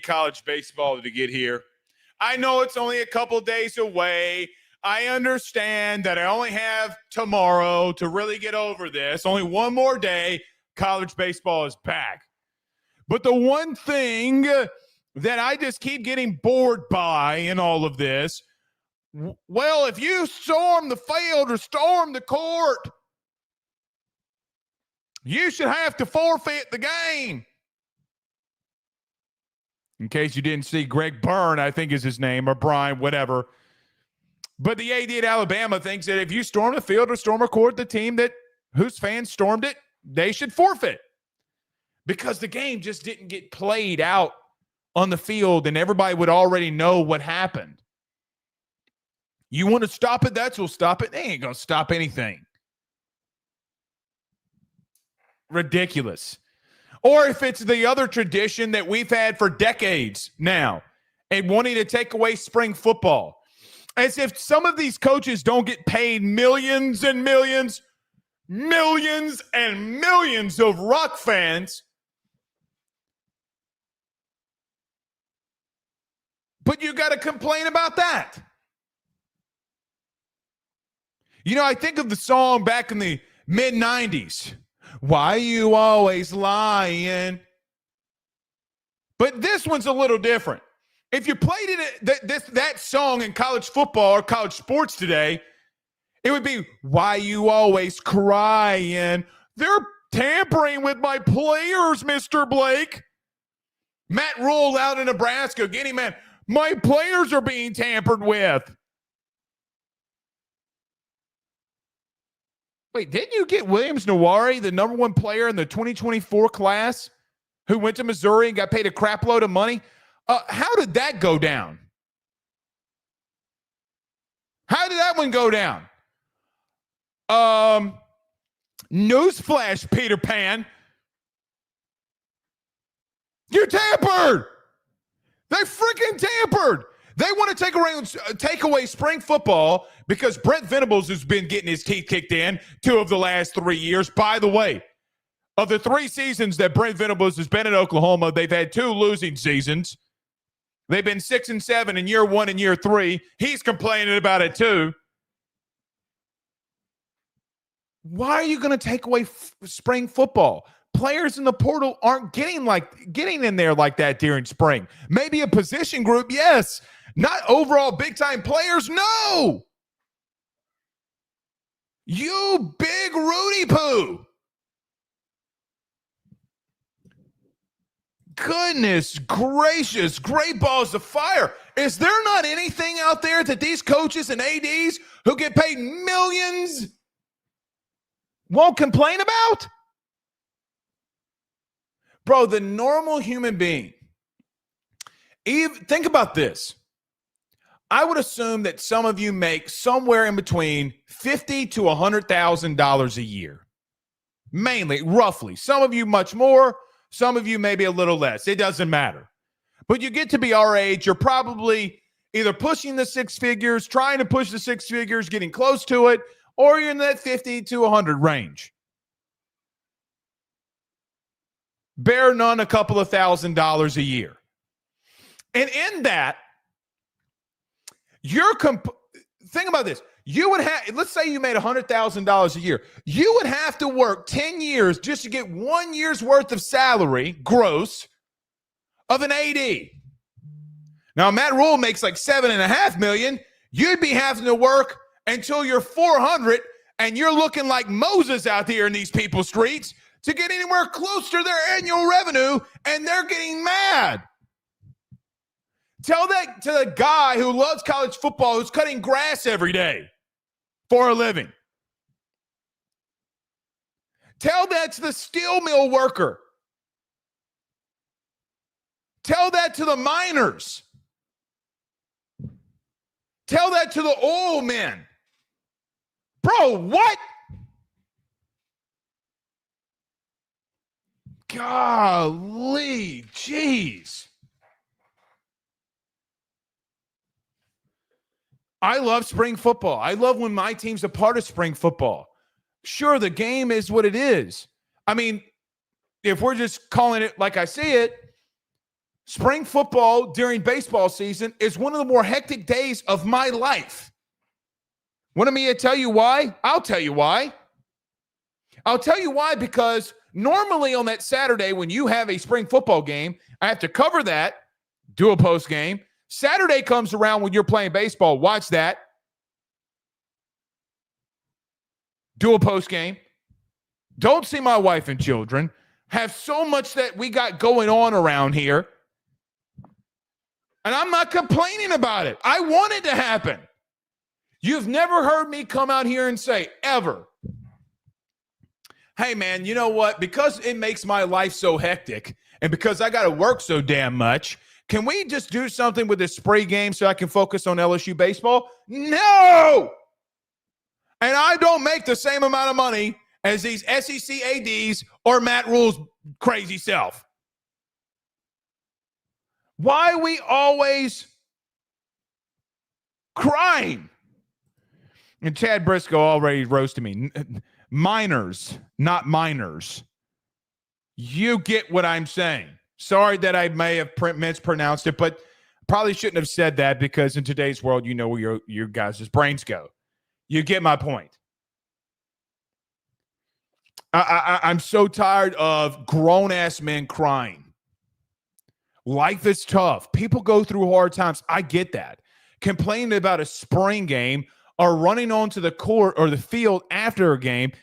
college baseball to get here. I know it's only a couple days away. I understand that I only have tomorrow to really get over this. Only one more day, college baseball is back. But the one thing that I just keep getting bored by in all of this, well, if you storm the field or storm the court, you should have to forfeit the game. In case you didn't see, Greg Byrne, I think is his name, or Brian, whatever. But the AD at Alabama thinks that if you storm the field or storm a court, the team whose fans stormed it, they should forfeit. Because the game just didn't get played out on the field and everybody would already know what happened. You want to stop it? That's what'll stop it. They ain't going to stop anything. Ridiculous. Or if it's the other tradition that we've had for decades now and wanting to take away spring football. As if some of these coaches don't get paid millions and millions, millions and millions of Rock fans. But you got to complain about that. You know, I think of the song back in the mid-90s. Why you always lying? But this one's a little different. If you played that song in college football or college sports today, it would be, why you always crying? They're tampering with my players, Mr. Blake. Matt Rule out in Nebraska, getting man, my players are being tampered with. Wait, didn't you get Williams-Nwaneri, the number one player in the 2024 class, who went to Missouri and got paid a crap load of money? How did that go down? How did that one go down? Newsflash, Peter Pan. You tampered. They freaking tampered. They want to take away spring football because Brent Venables has been getting his teeth kicked in 2 of the last 3 years. By the way, of the 3 seasons that Brent Venables has been in Oklahoma, they've had 2 losing seasons. They've been 6-7 in year 1 and year 3. He's complaining about it too. Why are you going to take away spring football? Players in the portal aren't getting in there like that during spring. Maybe a position group, yes. Not overall big-time players, no. You big Rudy Poo. Goodness gracious, great balls of fire. Is there not anything out there that these coaches and ADs who get paid millions won't complain about? Bro, the normal human being, think about this. I would assume that some of you make somewhere in between $50,000 to $100,000 a year. Mainly, roughly. Some of you much more, some of you maybe a little less. It doesn't matter. But you get to be our age, you're probably either pushing the 6 figures, trying to push the 6 figures, getting close to it, or you're in that 50 to 100 range. Bare none, a couple of $1,000s a year. And in that, think about this. You would have, let's say you made $100,000 a year. You would have to work 10 years just to get 1 year's worth of salary, gross, of an AD. Now, Matt Rule makes like $7.5 million. You'd be having to work until you're 400, and you're looking like Moses out here in these people's streets to get anywhere close to their annual revenue, and they're getting mad. Tell that to the guy who loves college football, who's cutting grass every day for a living. Tell that to the steel mill worker. Tell that to the miners. Tell that to the oil men. Bro, what? Golly, jeez. I love spring football. I love when my team's a part of spring football. Sure, the game is what it is. I mean, if we're just calling it like I see it, Spring football during baseball season is one of the more hectic days of my life. Want me to tell you why? I'll tell you why. I'll tell you why, because normally on that Saturday when you have a spring football game, I have to cover that, do a post game. Saturday comes around when you're playing baseball, watch that, do a post game, don't see my wife and children, have so much that we got going on around here. And I'm not complaining about it. I want it to happen. You've never heard me come out here and say, ever, hey, man, you know what? Because it makes my life so hectic and because I got to work so damn much, can we just do something with this spring game so I can focus on LSU baseball? No! And I don't make the same amount of money as these SEC ADs or Matt Rule's crazy self. Why are we always crying? And Chad Briscoe already roasted me. Minors, not minors. You get what I'm saying. Sorry that I may have mispronounced it, but probably shouldn't have said that because in today's world, you know where your guys' brains go. You get my point. I'm so tired of grown-ass men crying. Life is tough. People go through hard times. I get that. Complaining about a spring game or running onto the court or the field after a game,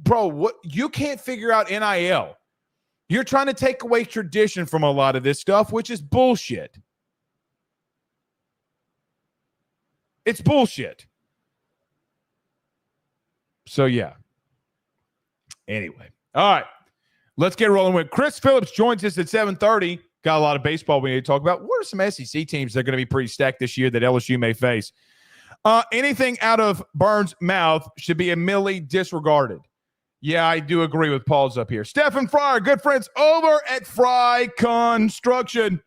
what you can't figure out NIL. You're trying to take away tradition from a lot of this stuff, which is bullshit. It's bullshit. So, yeah. Anyway. All right. Let's get rolling with Chris Phillips joins us at 7:30. Got a lot of baseball we need to talk about. What are some SEC teams that are going to be pretty stacked this year that LSU may face? Anything out of Burns' mouth should be immediately disregarded. Yeah, I do agree with Paul's up here. Stephen Fry, good friends over at Fry Construction.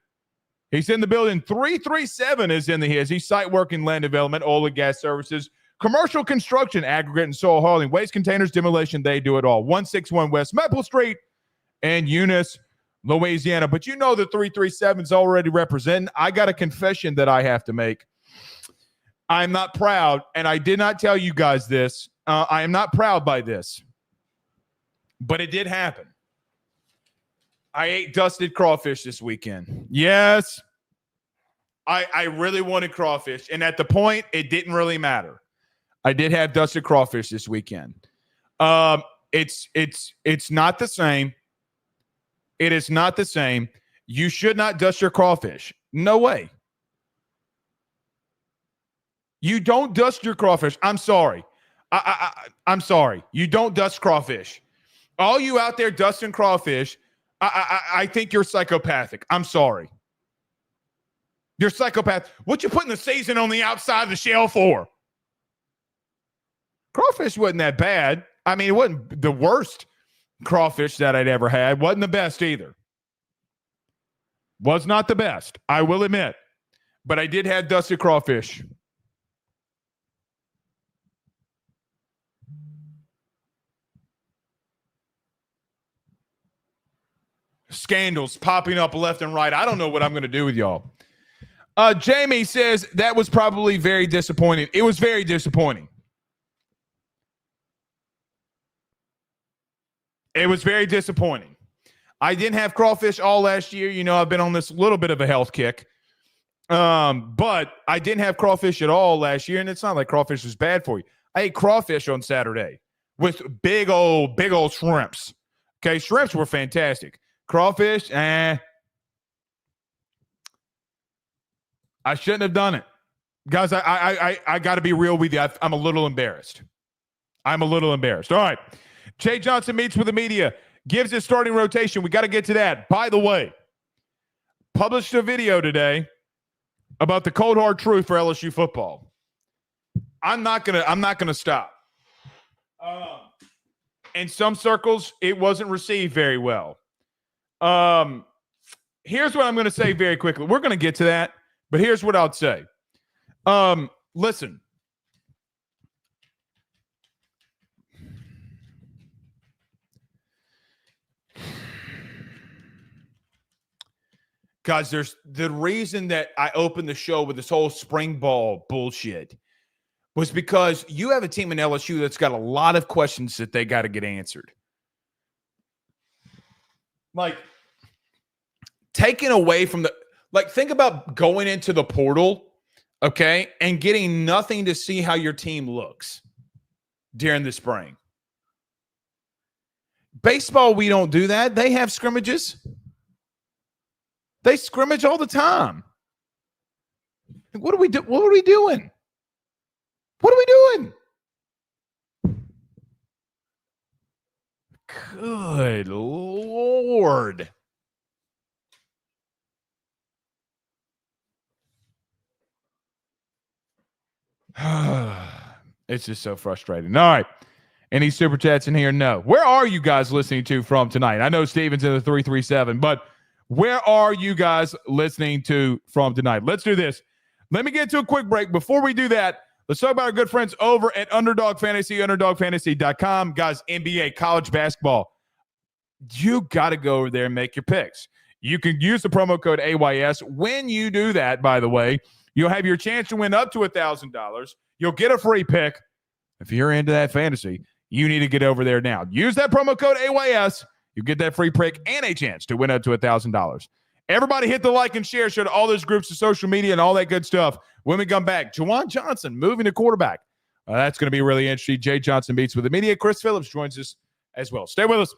He's in the building. 337 is in the his. He's site work and land development, oil and gas services, commercial construction, aggregate and soil hauling, waste containers, demolition. They do it all. 161 West Maple Street in Eunice, Louisiana. But you know the 337 is already representing. I got a confession that I have to make. I'm not proud, and I did not tell you guys this. I am not proud by this, but it did happen. I ate dusted crawfish this weekend. Yes, I really wanted crawfish, and at the point, it didn't really matter. I did have dusted crawfish this weekend. It's not the same. It is not the same. You should not dust your crawfish. No way. You don't dust your crawfish. I'm sorry. I'm sorry. You don't dust crawfish. All you out there dusting crawfish, I think you're psychopathic. I'm sorry. You're psychopath. What you putting the season on the outside of the shell for? Crawfish wasn't that bad. I mean, it wasn't the worst crawfish that I'd ever had. Wasn't the best either. Was not the best, I will admit. But I did have dusted crawfish. Scandals popping up left and right. I don't know what I'm going to do with y'all. Jamie says that was probably very disappointing. It was very disappointing. It was very disappointing. I didn't have crawfish all last year. You know, I've been on this little bit of a health kick. But I didn't have crawfish at all last year, and it's not like crawfish is bad for you. I ate crawfish on Saturday with big old shrimps. Okay, shrimps were fantastic. Crawfish, I shouldn't have done it. Guys, I got to be real with you. I'm a little embarrassed. All right. Jay Johnson meets with the media, gives his starting rotation. We got to get to that. By the way, published a video today about the cold hard truth for LSU football. I'm not gonna stop. In some circles, it wasn't received very well. Here's what I'm going to say very quickly. We're going to get to that, but here's what I'll say. Listen. Guys, there's the reason that I opened the show with this whole spring ball bullshit was because you have a team in LSU that's got a lot of questions that they got to get answered. Like, taken away from think about going into the portal, okay, and getting nothing to see how your team looks during the spring. Baseball, we don't do that. They have scrimmages. They scrimmage all the time. What are we doing? What are we doing? What are we doing? Good Lord. It's just so frustrating. All right. Any super chats in here? No. Where are you guys listening to from tonight? I know Steven's in the 337, but where are you guys listening to from tonight? Let's do this. Let me get to a quick break. Before we do that, let's talk about our good friends over at Underdog Fantasy, underdogfantasy.com. Guys, NBA, college basketball. You got to go over there and make your picks. You can use the promo code AYS. When you do that, by the way, you'll have your chance to win up to $1,000. You'll get a free pick. If you're into that fantasy, you need to get over there now. Use that promo code AYS. You get that free pick and a chance to win up to $1,000. Everybody hit the like and share. Show to all those groups of social media and all that good stuff. When we come back, Jawan Johnson moving to quarterback. That's going to be really interesting. Jay Johnson Beats with the Media. Chris Phillips joins us as well. Stay with us.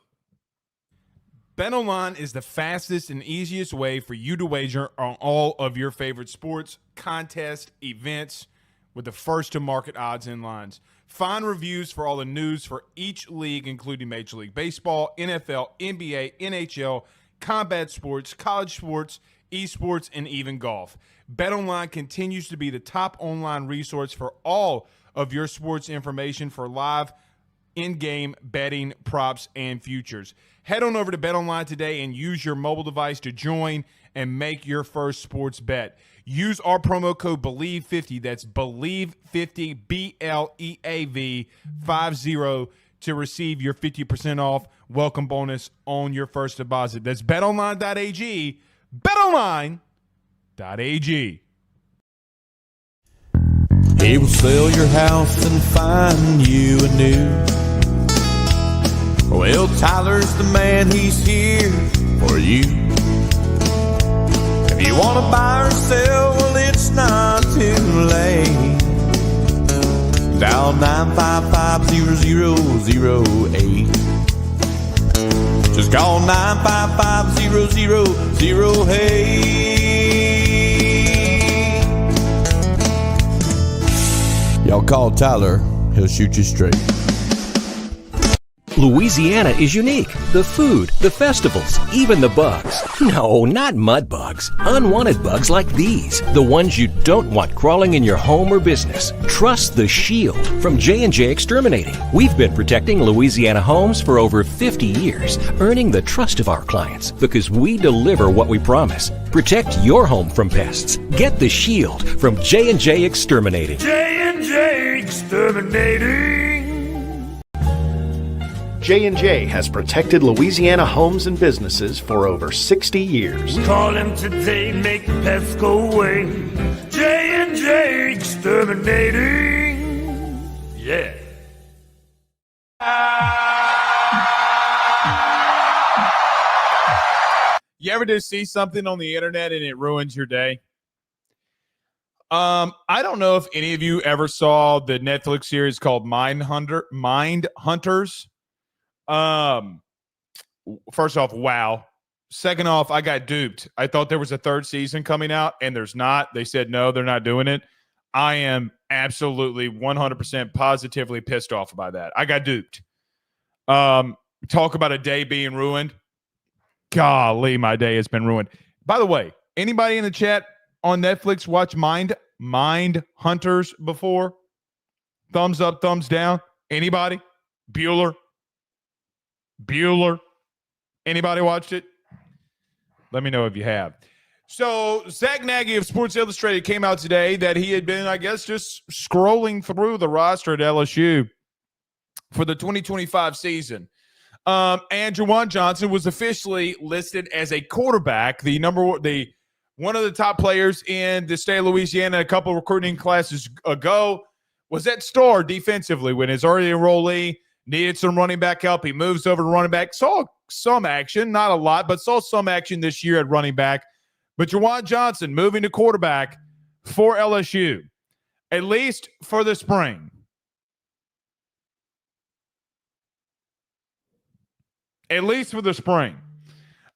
BetOnline is the fastest and easiest way for you to wager on all of your favorite sports, contests, events with the first-to-market odds and lines. Find reviews for all the news for each league, including Major League Baseball, NFL, NBA, NHL, combat sports, college sports, esports, and even golf. BetOnline continues to be the top online resource for all of your sports information for live in-game betting, props, and futures. Head on over to BetOnline today and use your mobile device to join and make your first sports bet. Use our promo code BELIEVE50, that's BELIEVE50, BLEAV 50, to receive your 50% off welcome bonus on your first deposit. That's betonline.ag, betonline.ag. He will sell your house and find you a new. Well, Tyler's the man, he's here for you. If you want to buy or sell, well, it's not too late. Dial 955-0008. Just call 955-0008. Y'all call Tyler, he'll shoot you straight. Louisiana is unique. The food, the festivals, even the bugs. No, not mud bugs. Unwanted bugs like these. The ones you don't want crawling in your home or business. Trust the Shield from J&J Exterminating. We've been protecting Louisiana homes for over 50 years, earning the trust of our clients because we deliver what we promise. Protect your home from pests. Get the Shield from J&J Exterminating. J&J Exterminating. J&J has protected Louisiana homes and businesses for over 60 years. Call him today, make the pests go away. J&J Exterminating. Yeah. You ever just see something on the internet and it ruins your day? I don't know if any of you ever saw the Netflix series called Mindhunters. First off, wow. Second off, I got duped. I thought there was a third season coming out, and there's not. They said no, they're not doing it. I am absolutely 100% positively pissed off by that. I got duped. Talk about a day being ruined. Golly, my day has been ruined. By the way, anybody in the chat on Netflix watch Mindhunters before? Thumbs up, thumbs down. Anybody? Bueller? Anybody watched it? Let me know if you have. So Zach Nagy of Sports Illustrated came out today that he had been, I guess, just scrolling through the roster at LSU for the 2025 season. And Jawan Johnson was officially listed as a quarterback, the one of the top players in the state of Louisiana a couple recruiting classes ago, was at star defensively when his early enrollee needed some running back help. He moves over to running back. Saw some action, not a lot, but saw some action this year at running back. But Jawan Johnson moving to quarterback for LSU, at least for the spring. At least for the spring.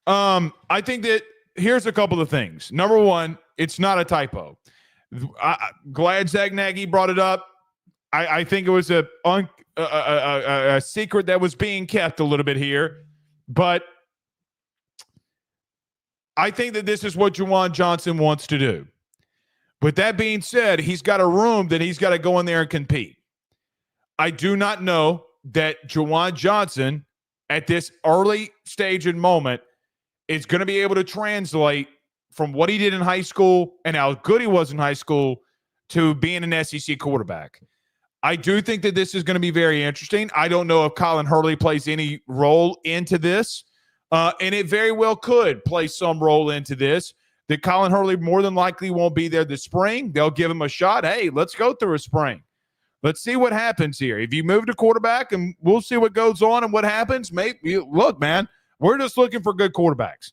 I think that here's a couple of things. Number one, it's not a typo. Glad Zach Nagy brought it up. I think it was a secret that was being kept a little bit here. But I think that this is what Jawan Johnson wants to do. With that being said, he's got a room that he's got to go in there and compete. I do not know that Jawan Johnson at this early stage and moment is going to be able to translate from what he did in high school and how good he was in high school to being an SEC quarterback. I do think that this is going to be very interesting. I don't know if Colin Hurley plays any role into this, and it very well could play some role into this. That Colin Hurley more than likely won't be there this spring. They'll give him a shot. Hey, let's go through a spring. Let's see what happens here. If you move to quarterback, and we'll see what goes on and what happens. Maybe look, man, we're just looking for good quarterbacks.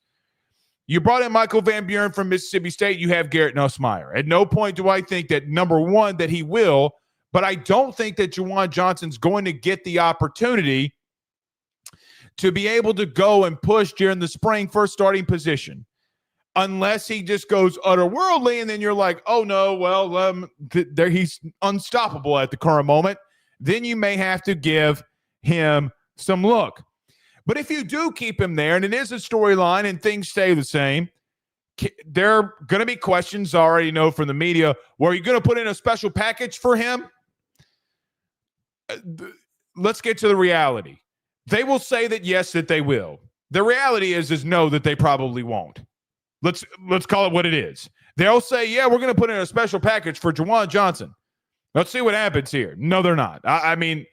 You brought in Michael Van Buren from Mississippi State. You have Garrett Nussmeier. At no point do I think that, number one, that he will, but I don't think that Jawan Johnson's going to get the opportunity to be able to go and push during the spring for a starting position. Unless he just goes otherworldly, and then you're like, oh, no, well, he's unstoppable at the current moment. Then you may have to give him some look. But if you do keep him there, and it is a storyline and things stay the same, there are going to be questions I already know from the media. Were you going to put in a special package for him? Let's get to the reality. They will say that yes, that they will. The reality is no, that they probably won't. Let's call it what it is. They'll say, yeah, we're going to put in a special package for Jawan Johnson. Let's see what happens here. No, they're not. I mean,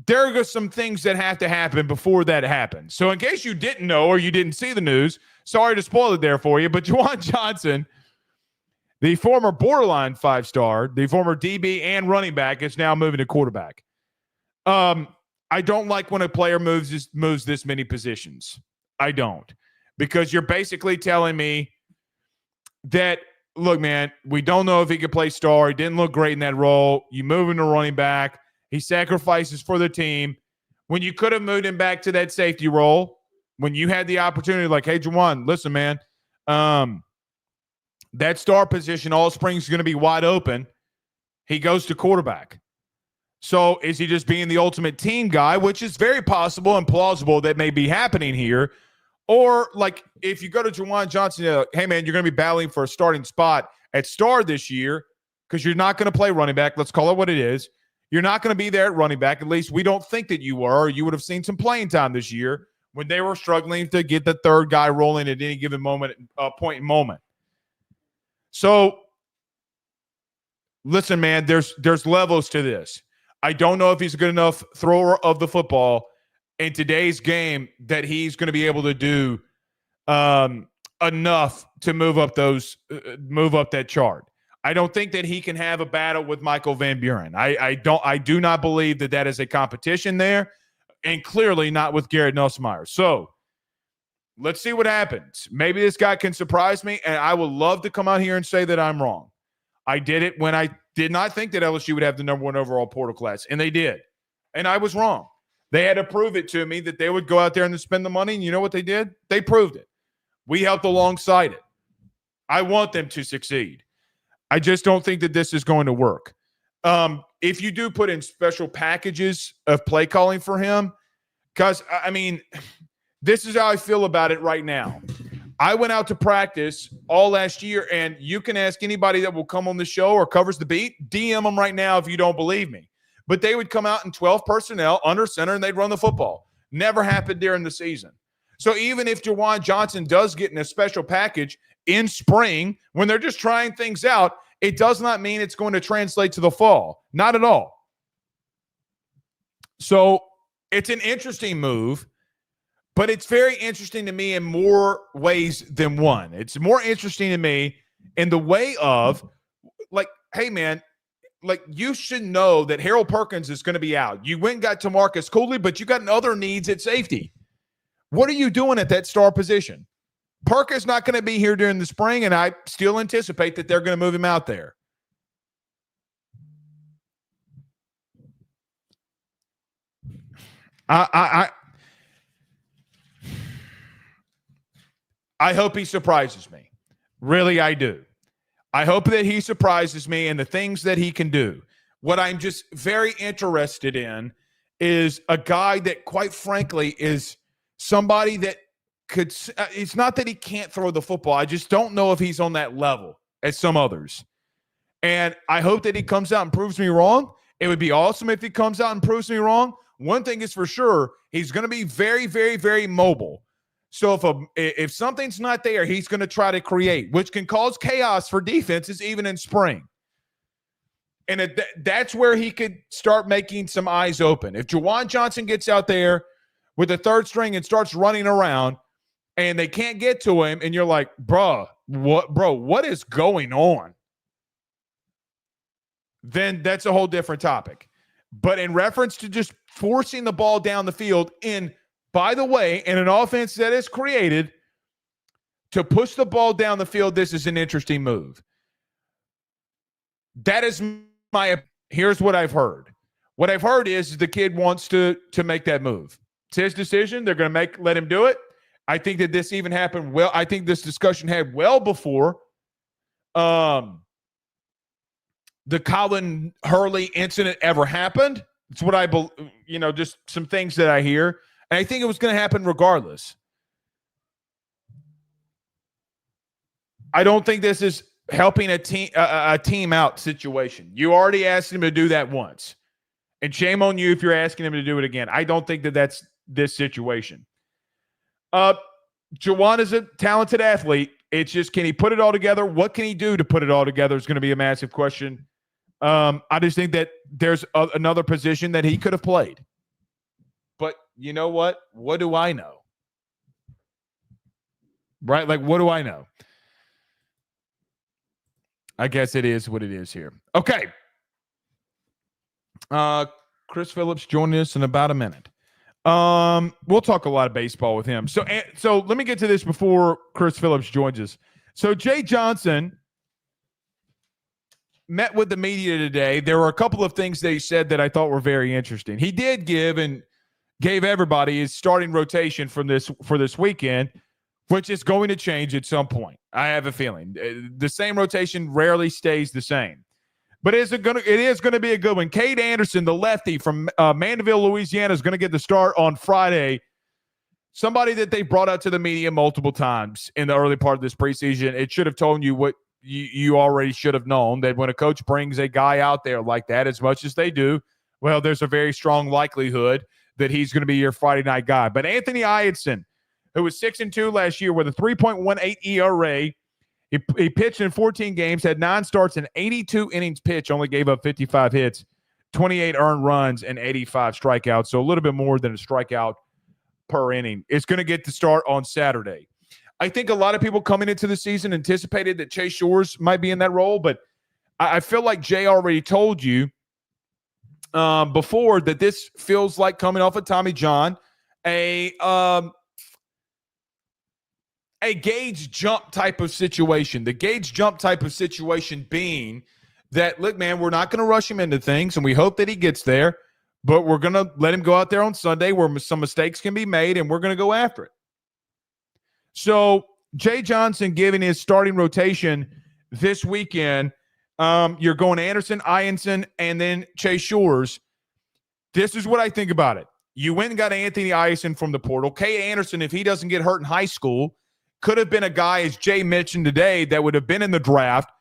there are some things that have to happen before that happens. So in case you didn't know or you didn't see the news, sorry to spoil it there for you, but Jawan Johnson, the former borderline 5-star, the former DB and running back, is now moving to quarterback. I don't like when a player moves this many positions. I don't. Because you're basically telling me that, look, man, we don't know if he could play star. He didn't look great in that role. You move him to running back. He sacrifices for the team. When you could have moved him back to that safety role, when you had the opportunity, like, hey, Jawan, listen, man, that star position all spring is going to be wide open. He goes to quarterback. So is he just being the ultimate team guy, which is very possible and plausible that may be happening here? Or, like, if you go to Jawan Johnson, hey, man, you're going to be battling for a starting spot at star this year because you're not going to play running back. Let's call it what it is. You're not going to be there at running back. At least we don't think that you were. Or you would have seen some playing time this year when they were struggling to get the third guy rolling at any given point in moment. So, listen, man, there's levels to this. I don't know if he's a good enough thrower of the football in today's game that he's going to be able to do enough to move up that chart. I don't think that he can have a battle with Michael Van Buren. I do not believe that is a competition there, and clearly not with Garrett Nussmeier. So let's see what happens. Maybe this guy can surprise me, and I would love to come out here and say that I'm wrong. I did it when I did not think that LSU would have the number 1 overall portal class, and they did. And I was wrong. They had to prove it to me that they would go out there and spend the money, and you know what they did? They proved it. We helped alongside it. I want them to succeed. I just don't think that this is going to work. If you do put in special packages of play calling for him, because, I mean, this is how I feel about it right now. I went out to practice all last year, and you can ask anybody that will come on the show or covers the beat, DM them right now if you don't believe me. But they would come out in 12 personnel under center, and they'd run the football. Never happened during the season. So even if Jawan Johnson does get in a special package in spring, when they're just trying things out, it does not mean it's going to translate to the fall. Not at all. So it's an interesting move. But it's very interesting to me in more ways than one. It's more interesting to me in the way of, like, hey, man, like, you should know that Harold Perkins is going to be out. You went and got TaMarcus Cooley, but you got other needs at safety. What are you doing at that star position? Perkins not going to be here during the spring, and I still anticipate that they're going to move him out there. I hope he surprises me. Really, I do. I hope that he surprises me in the things that he can do. What I'm just very interested in is a guy that, quite frankly, is somebody that could it's not that he can't throw the football. I just don't know if he's on that level as some others. And I hope that he comes out and proves me wrong. It would be awesome if he comes out and proves me wrong. One thing is for sure, he's going to be very, very, very mobile. So if something's not there, he's going to try to create, which can cause chaos for defenses even in spring. And that's where he could start making some eyes open. If Jawan Johnson gets out there with the third string and starts running around and they can't get to him, and you're like, what is going on? Then that's a whole different topic. But in reference to just forcing the ball down the field by the way, in an offense that is created to push the ball down the field, this is an interesting move. That is here's what I've heard. What I've heard is the kid wants to make that move. It's his decision. They're going to let him do it. I think that this even happened well. I think this discussion had well before the Colin Hurley incident ever happened. It's what I believe, just some things that I hear. And I think it was going to happen regardless. I don't think this is helping a team out situation. You already asked him to do that once. And shame on you if you're asking him to do it again. I don't think that that's this situation. Jawan is a talented athlete. It's just, can he put it all together? What can he do to put it all together is going to be a massive question. I just think that there's another position that he could have played. But you know what? What do I know? Right? Like, what do I know? I guess it is what it is here. Okay. Chris Phillips joining us in about a minute. We'll talk a lot of baseball with him. So let me get to this before Chris Phillips joins us. So Jay Johnson met with the media today. There were a couple of things that he said that I thought were very interesting. He did gave everybody his starting rotation for this weekend, which is going to change at some point. I have a feeling the same rotation rarely stays the same, but it is going to be a good one. Cade Anderson, the lefty from Mandeville, Louisiana, is going to get the start on Friday. Somebody that they brought out to the media multiple times in the early part of this preseason. It should have told you what you already should have known, that when a coach brings a guy out there like that, as much as they do, well, there's a very strong likelihood that he's going to be your Friday night guy. But Anthony Iadson, who was 6-2 last year with a 3.18 ERA, he pitched in 14 games, had 9 starts and 82 innings pitched, only gave up 55 hits, 28 earned runs, and 85 strikeouts. So a little bit more than a strikeout per inning. It's going to get to start on Saturday. I think a lot of people coming into the season anticipated that Chase Shores might be in that role, but I feel like Jay already told you before that this feels like coming off of Tommy John, a gauge jump type of situation. The gauge jump type of situation being that, look, man, we're not going to rush him into things, and we hope that he gets there, but we're going to let him go out there on Sunday where some mistakes can be made, and we're going to go after it. So Jay Johnson giving his starting rotation this weekend, you're going Anderson, Ianson, and then Chase Shores. This is what I think about it. You went and got Anthony Ianson from the portal. Cade Anderson, if he doesn't get hurt in high school, could have been a guy, as Jay mentioned today, that would have been in the draft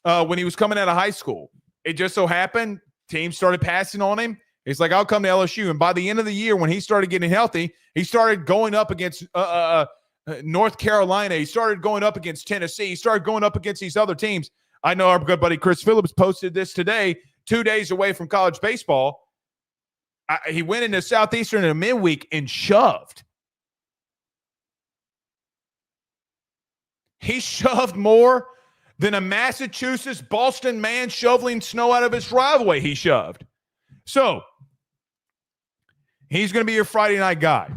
when he was coming out of high school. It just so happened teams started passing on him. He's like, I'll come to LSU. And by the end of the year, when he started getting healthy, he started going up against North Carolina. He started going up against Tennessee. He started going up against these other teams. I know our good buddy Chris Phillips posted this today, 2 days away from college baseball. He went into Southeastern in a midweek and shoved. He shoved more than a Massachusetts Boston man shoveling snow out of his driveway. He shoved. So he's going to be your Friday night guy.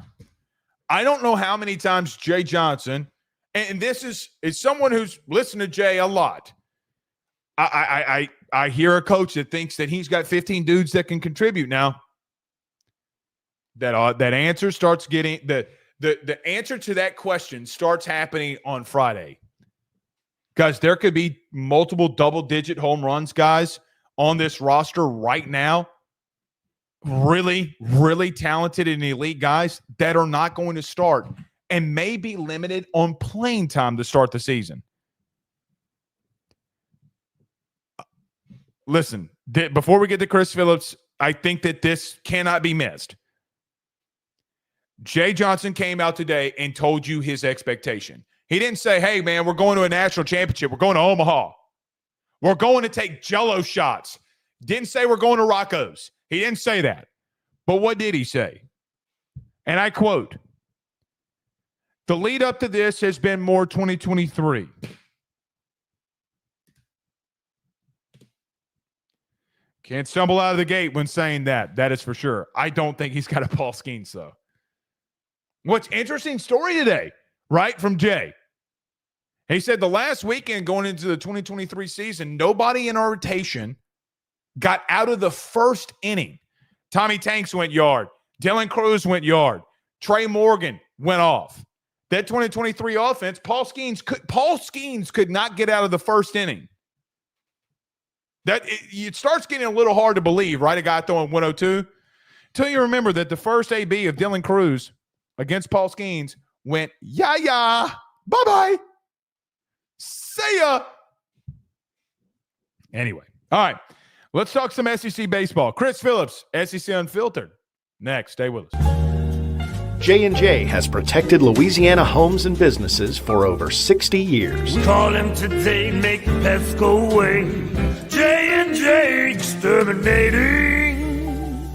I don't know how many times Jay Johnson, and this is someone who's listened to Jay a lot. I hear a coach that thinks that he's got 15 dudes that can contribute. Now that answer starts getting the answer to that question starts happening on Friday. Guys, there could be multiple double-digit home runs guys on this roster right now. Really, really talented and elite guys that are not going to start and may be limited on playing time to start the season. Listen, before we get to Chris Phillips, I think that this cannot be missed. Jay Johnson came out today and told you his expectation. He didn't say, hey, man, we're going to a national championship. We're going to Omaha. We're going to take Jell-O shots. Didn't say we're going to Rocco's. He didn't say that. But what did he say? And I quote, the lead up to this has been more 2023. Can't stumble out of the gate when saying that. That is for sure. I don't think he's got a Paul Skeens, though. What's interesting story today, right, from Jay. He said the last weekend going into the 2023 season, nobody in our rotation got out of the first inning. Tommy Tanks went yard. Dylan Cruz went yard. Trey Morgan went off. That 2023 offense, Paul Skeens could not get out of the first inning. It starts getting a little hard to believe, right? A guy throwing 102. Till you remember that the first AB of Dylan Cruz against Paul Skeens went, yeah, bye-bye. See ya. Anyway, all right. Let's talk some SEC baseball. Chris Phillips, SEC Unfiltered. Next, stay with us. J&J has protected Louisiana homes and businesses for over 60 years. Call him today, make the pests go away. J&J Exterminating.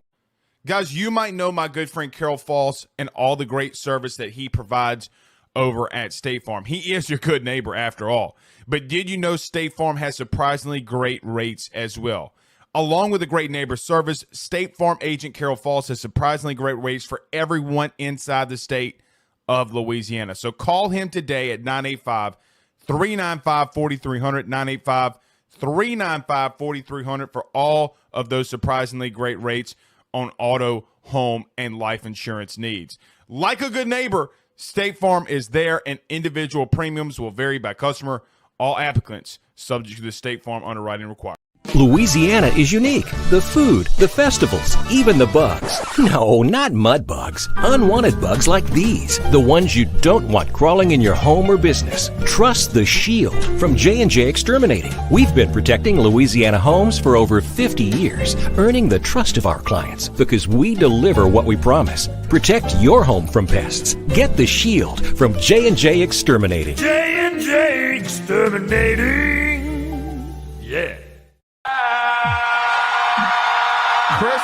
Guys, you might know my good friend Carol Falls and all the great service that he provides over at State Farm. He is your good neighbor after all. But did you know State Farm has surprisingly great rates as well? Along with a great neighbor service, State Farm agent Carol Falls has surprisingly great rates for everyone inside the state of Louisiana. So call him today at 985-395-4300, 985-395-4300 for all of those surprisingly great rates on auto, home, and life insurance needs. Like a good neighbor, State Farm is there, and individual premiums will vary by customer. All applicants subject to the State Farm underwriting requirements. Louisiana is unique. The food, the festivals, even the bugs. No, not mud bugs. Unwanted bugs like these. The ones you don't want crawling in your home or business. Trust the Shield from J&J Exterminating. We've been protecting Louisiana homes for over 50 years, earning the trust of our clients because we deliver what we promise. Protect your home from pests. Get the Shield from J&J Exterminating. J&J Exterminating. Yeah. Chris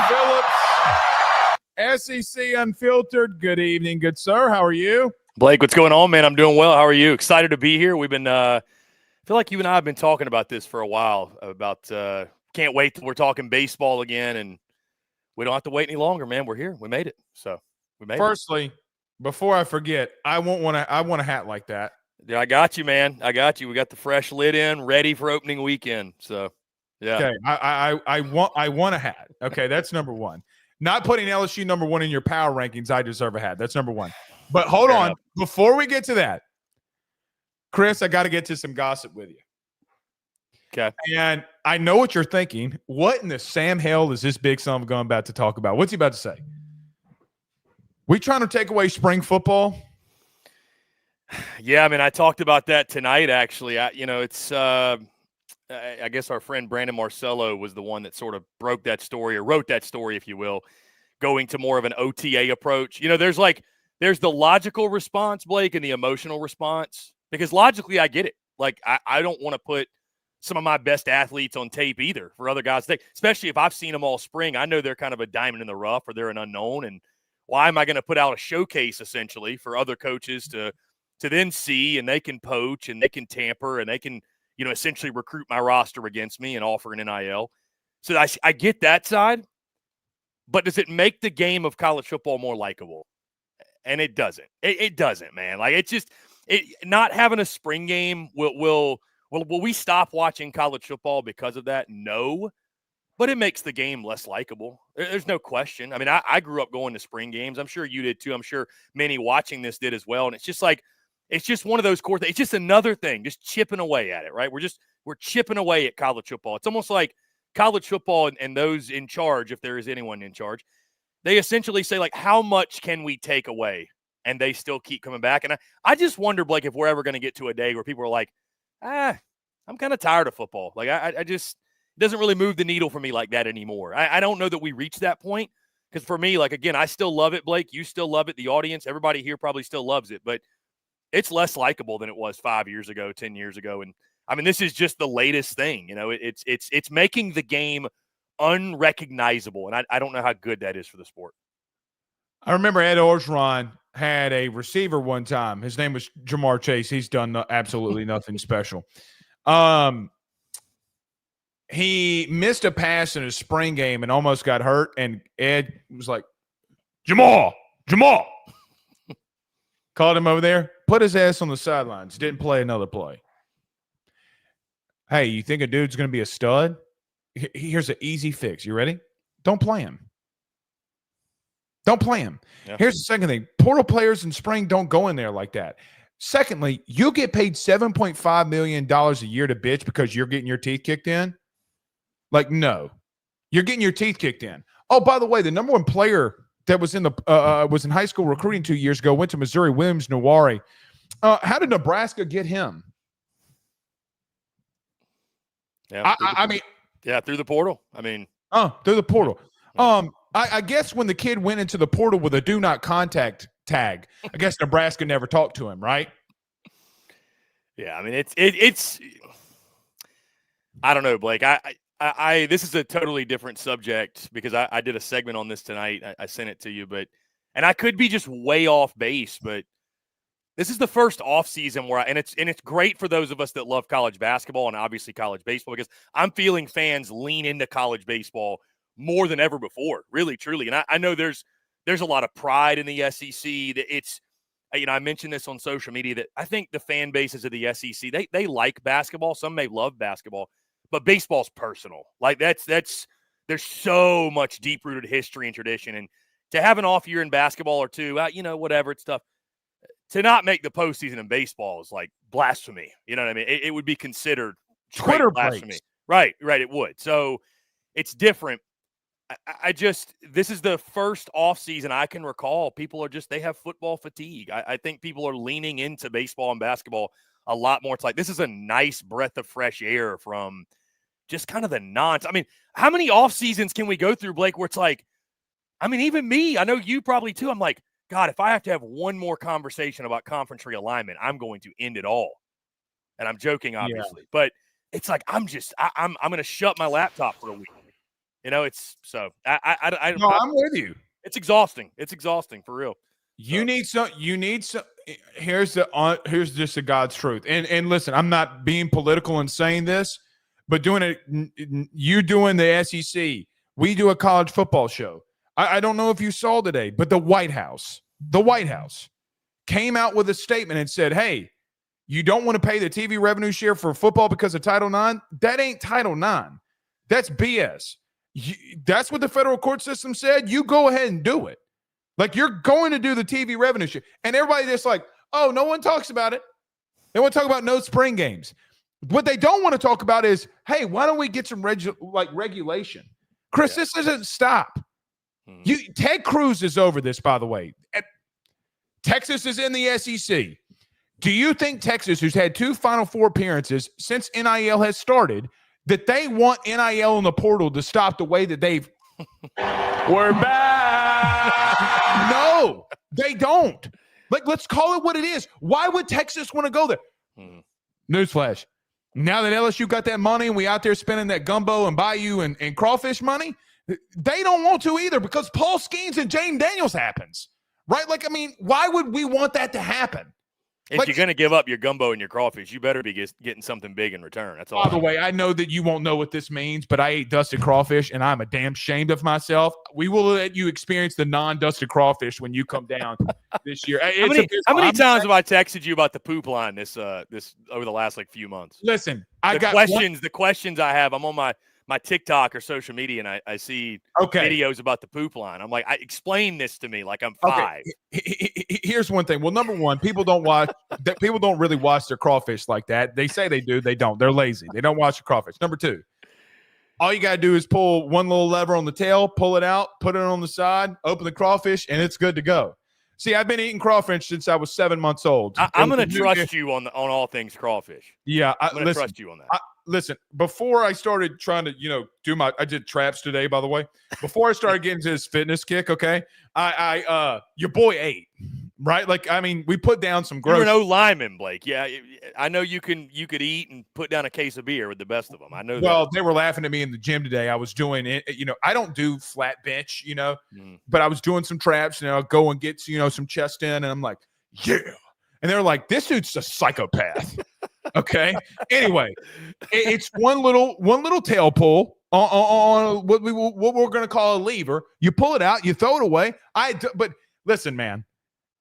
Phillips, SEC Unfiltered. Good evening, good sir. How are you? Blake, what's going on, man? I'm doing well. How are you? Excited to be here. We've been, I feel like you and I have been talking about this for a while. About can't wait till we're talking baseball again, and we don't have to wait any longer, man. We're here. We made it. So we made it. Firstly, before I forget, I want a hat like that. Yeah, I got you, man. I got you. We got the fresh lid in, ready for opening weekend. So. Yeah. Okay, I want a hat. Okay, that's number one. Not putting LSU number one in your power rankings, I deserve a hat. That's number one. But hold on. Enough. Before we get to that, Chris, I got to get to some gossip with you. Okay. And I know what you're thinking. What in the Sam hell is this big son of a gun about to talk about? What's he about to say? We trying to take away spring football? Yeah, I mean, I talked about that tonight, actually. It's I guess our friend Brandon Marcello was the one that sort of broke that story or wrote that story, if you will, going to more of an OTA approach. You know, there's the logical response, Blake, and the emotional response, because logically I get it. Like, I don't want to put some of my best athletes on tape either for other guys to take, especially if I've seen them all spring. I know they're kind of a diamond in the rough or they're an unknown. And why am I going to put out a showcase essentially for other coaches to to then see, and they can poach and they can tamper and they can, essentially recruit my roster against me and offer an NIL. So I get that side, but does it make the game of college football more likable? And it doesn't. It doesn't, man. Like, it's just not having a spring game will we stop watching college football because of that? No. But it makes the game less likable. There's no question. I mean, I grew up going to spring games. I'm sure you did too. I'm sure many watching this did as well. And it's just like, it's just one of those core things. It's just another thing, just chipping away at it, right? We're chipping away at college football. It's almost like college football and those in charge, if there is anyone in charge, they essentially say, like, how much can we take away? And they still keep coming back. And I just wonder, Blake, if we're ever going to get to a day where people are like, I'm kind of tired of football. Like, I just, it doesn't really move the needle for me like that anymore. I don't know that we reach that point, because for me, like, again, I still love it, Blake. You still love it. The audience, everybody here probably still loves it, but it's less likable than it was 5 years ago, 10 years ago. And I mean, this is just the latest thing. It's making the game unrecognizable. And I don't know how good that is for the sport. I remember Ed Orgeron had a receiver one time. His name was Jamar Chase. He's done absolutely nothing special. He missed a pass in a spring game and almost got hurt. And Ed was like, Jamal. Called him over there, put his ass on the sidelines, didn't play another play. Hey, you think a dude's going to be a stud? Here's an easy fix. You ready? Don't play him. Yeah. Here's the second thing. Portal players in spring don't go in there like that. Secondly, you get paid $7.5 million a year to bitch because you're getting your teeth kicked in. Like, no. You're getting your teeth kicked in. Oh, by the way, the number one player that was in was in high school recruiting 2 years ago, went to Missouri, Williams Nawari. How did Nebraska get him? Yeah, through the portal. I mean, through the portal. I guess when the kid went into the portal with a do not contact tag, I guess Nebraska never talked to him, right? Yeah, I mean, it's I don't know, Blake. I this is a totally different subject because I did a segment on this tonight. I sent it to you, and I could be just way off base, but this is the first off season where it's great for those of us that love college basketball and obviously college baseball, because I'm feeling fans lean into college baseball more than ever before, really, truly. And I know there's a lot of pride in the SEC. That it's, I mentioned this on social media that I think the fan bases of the SEC, they like basketball. Some may love basketball, but baseball's personal. Like there's so much deep-rooted history and tradition. And to have an off year in basketball or two, whatever, it's tough. To not make the postseason in baseball is like blasphemy. You know what I mean? It would be considered Twitter blasphemy. Right, it would. So it's different. This is the first off season I can recall. People are they have football fatigue. I think people are leaning into baseball and basketball a lot more. It's like, this is a nice breath of fresh air from just kind of the nonsense. I mean, how many off seasons can we go through, Blake, where it's like, I mean, even me, I know you probably too. I'm like, God, if I have to have one more conversation about conference realignment, I'm going to end it all. And I'm joking, obviously, but it's like, I'm going to shut my laptop for a week. It's so I'm with you. It's exhausting. It's exhausting for real. You need some. Here's just the God's truth. And listen, I'm not being political in saying this, but you doing the SEC, we do a college football show. I don't know if you saw today, but the White House came out with a statement and said, hey, you don't want to pay the TV revenue share for football because of Title IX? That ain't Title IX. That's BS. That's what the federal court system said. You go ahead and do it. Like, you're going to do the TV revenue share. And everybody just like, oh, no one talks about it. They want to talk about no spring games. What they don't want to talk about is, hey, why don't we get some regulation? Chris, this doesn't stop. Ted Cruz is over this, by the way. Texas is in the SEC. Do you think Texas, who's had 2 Final Four appearances since NIL has started, that they want NIL in the portal to stop the way that they've We're back. No, they don't. Like, let's call it what it is. Why would Texas want to go there? Newsflash. Now that LSU got that money and we out there spending that gumbo and bayou and crawfish money, they don't want to either, because Paul Skeens and Jaden Daniels happens, right? Like, I mean, why would we want that to happen? If you're going to give up your gumbo and your crawfish, you better be getting something big in return. That's all. By the way, I know that you won't know what this means, but I ate dusted crawfish, and I'm a damn ashamed of myself. We will let you experience the non-dusted crawfish when you come down this year. How many times have I texted you about the poop line this over the last few months? Listen, the questions I have. I'm on my TikTok or social media, and I see videos about the poop line. I'm like, explain this to me like I'm 5. Here's one thing. Well, number one, people don't really watch their crawfish like that. They say they do. They don't. They're lazy. They don't watch the crawfish. Number two, all you got to do is pull one little lever on the tail, pull it out, put it on the side, open the crawfish, and it's good to go. See, I've been eating crawfish since I was 7 months old. I'm going to trust you on all things crawfish. Yeah. I'm going to trust you on that. Listen, before I started trying to, I did traps today, by the way. Before I started getting to this fitness kick, okay, your boy ate, right? We put down some gross. You're no lineman, Blake. Yeah, I know you could eat and put down a case of beer with the best of them. I know that. Well, they were laughing at me in the gym today. I was doing it, I don't do flat bench, but I was doing some traps, and I'll go and get, some chest in, and I'm like, yeah. And they're like, this dude's a psychopath. Okay. Anyway, it's one little tail pull on what we're going to call a lever. You pull it out, you throw it away. But listen, man,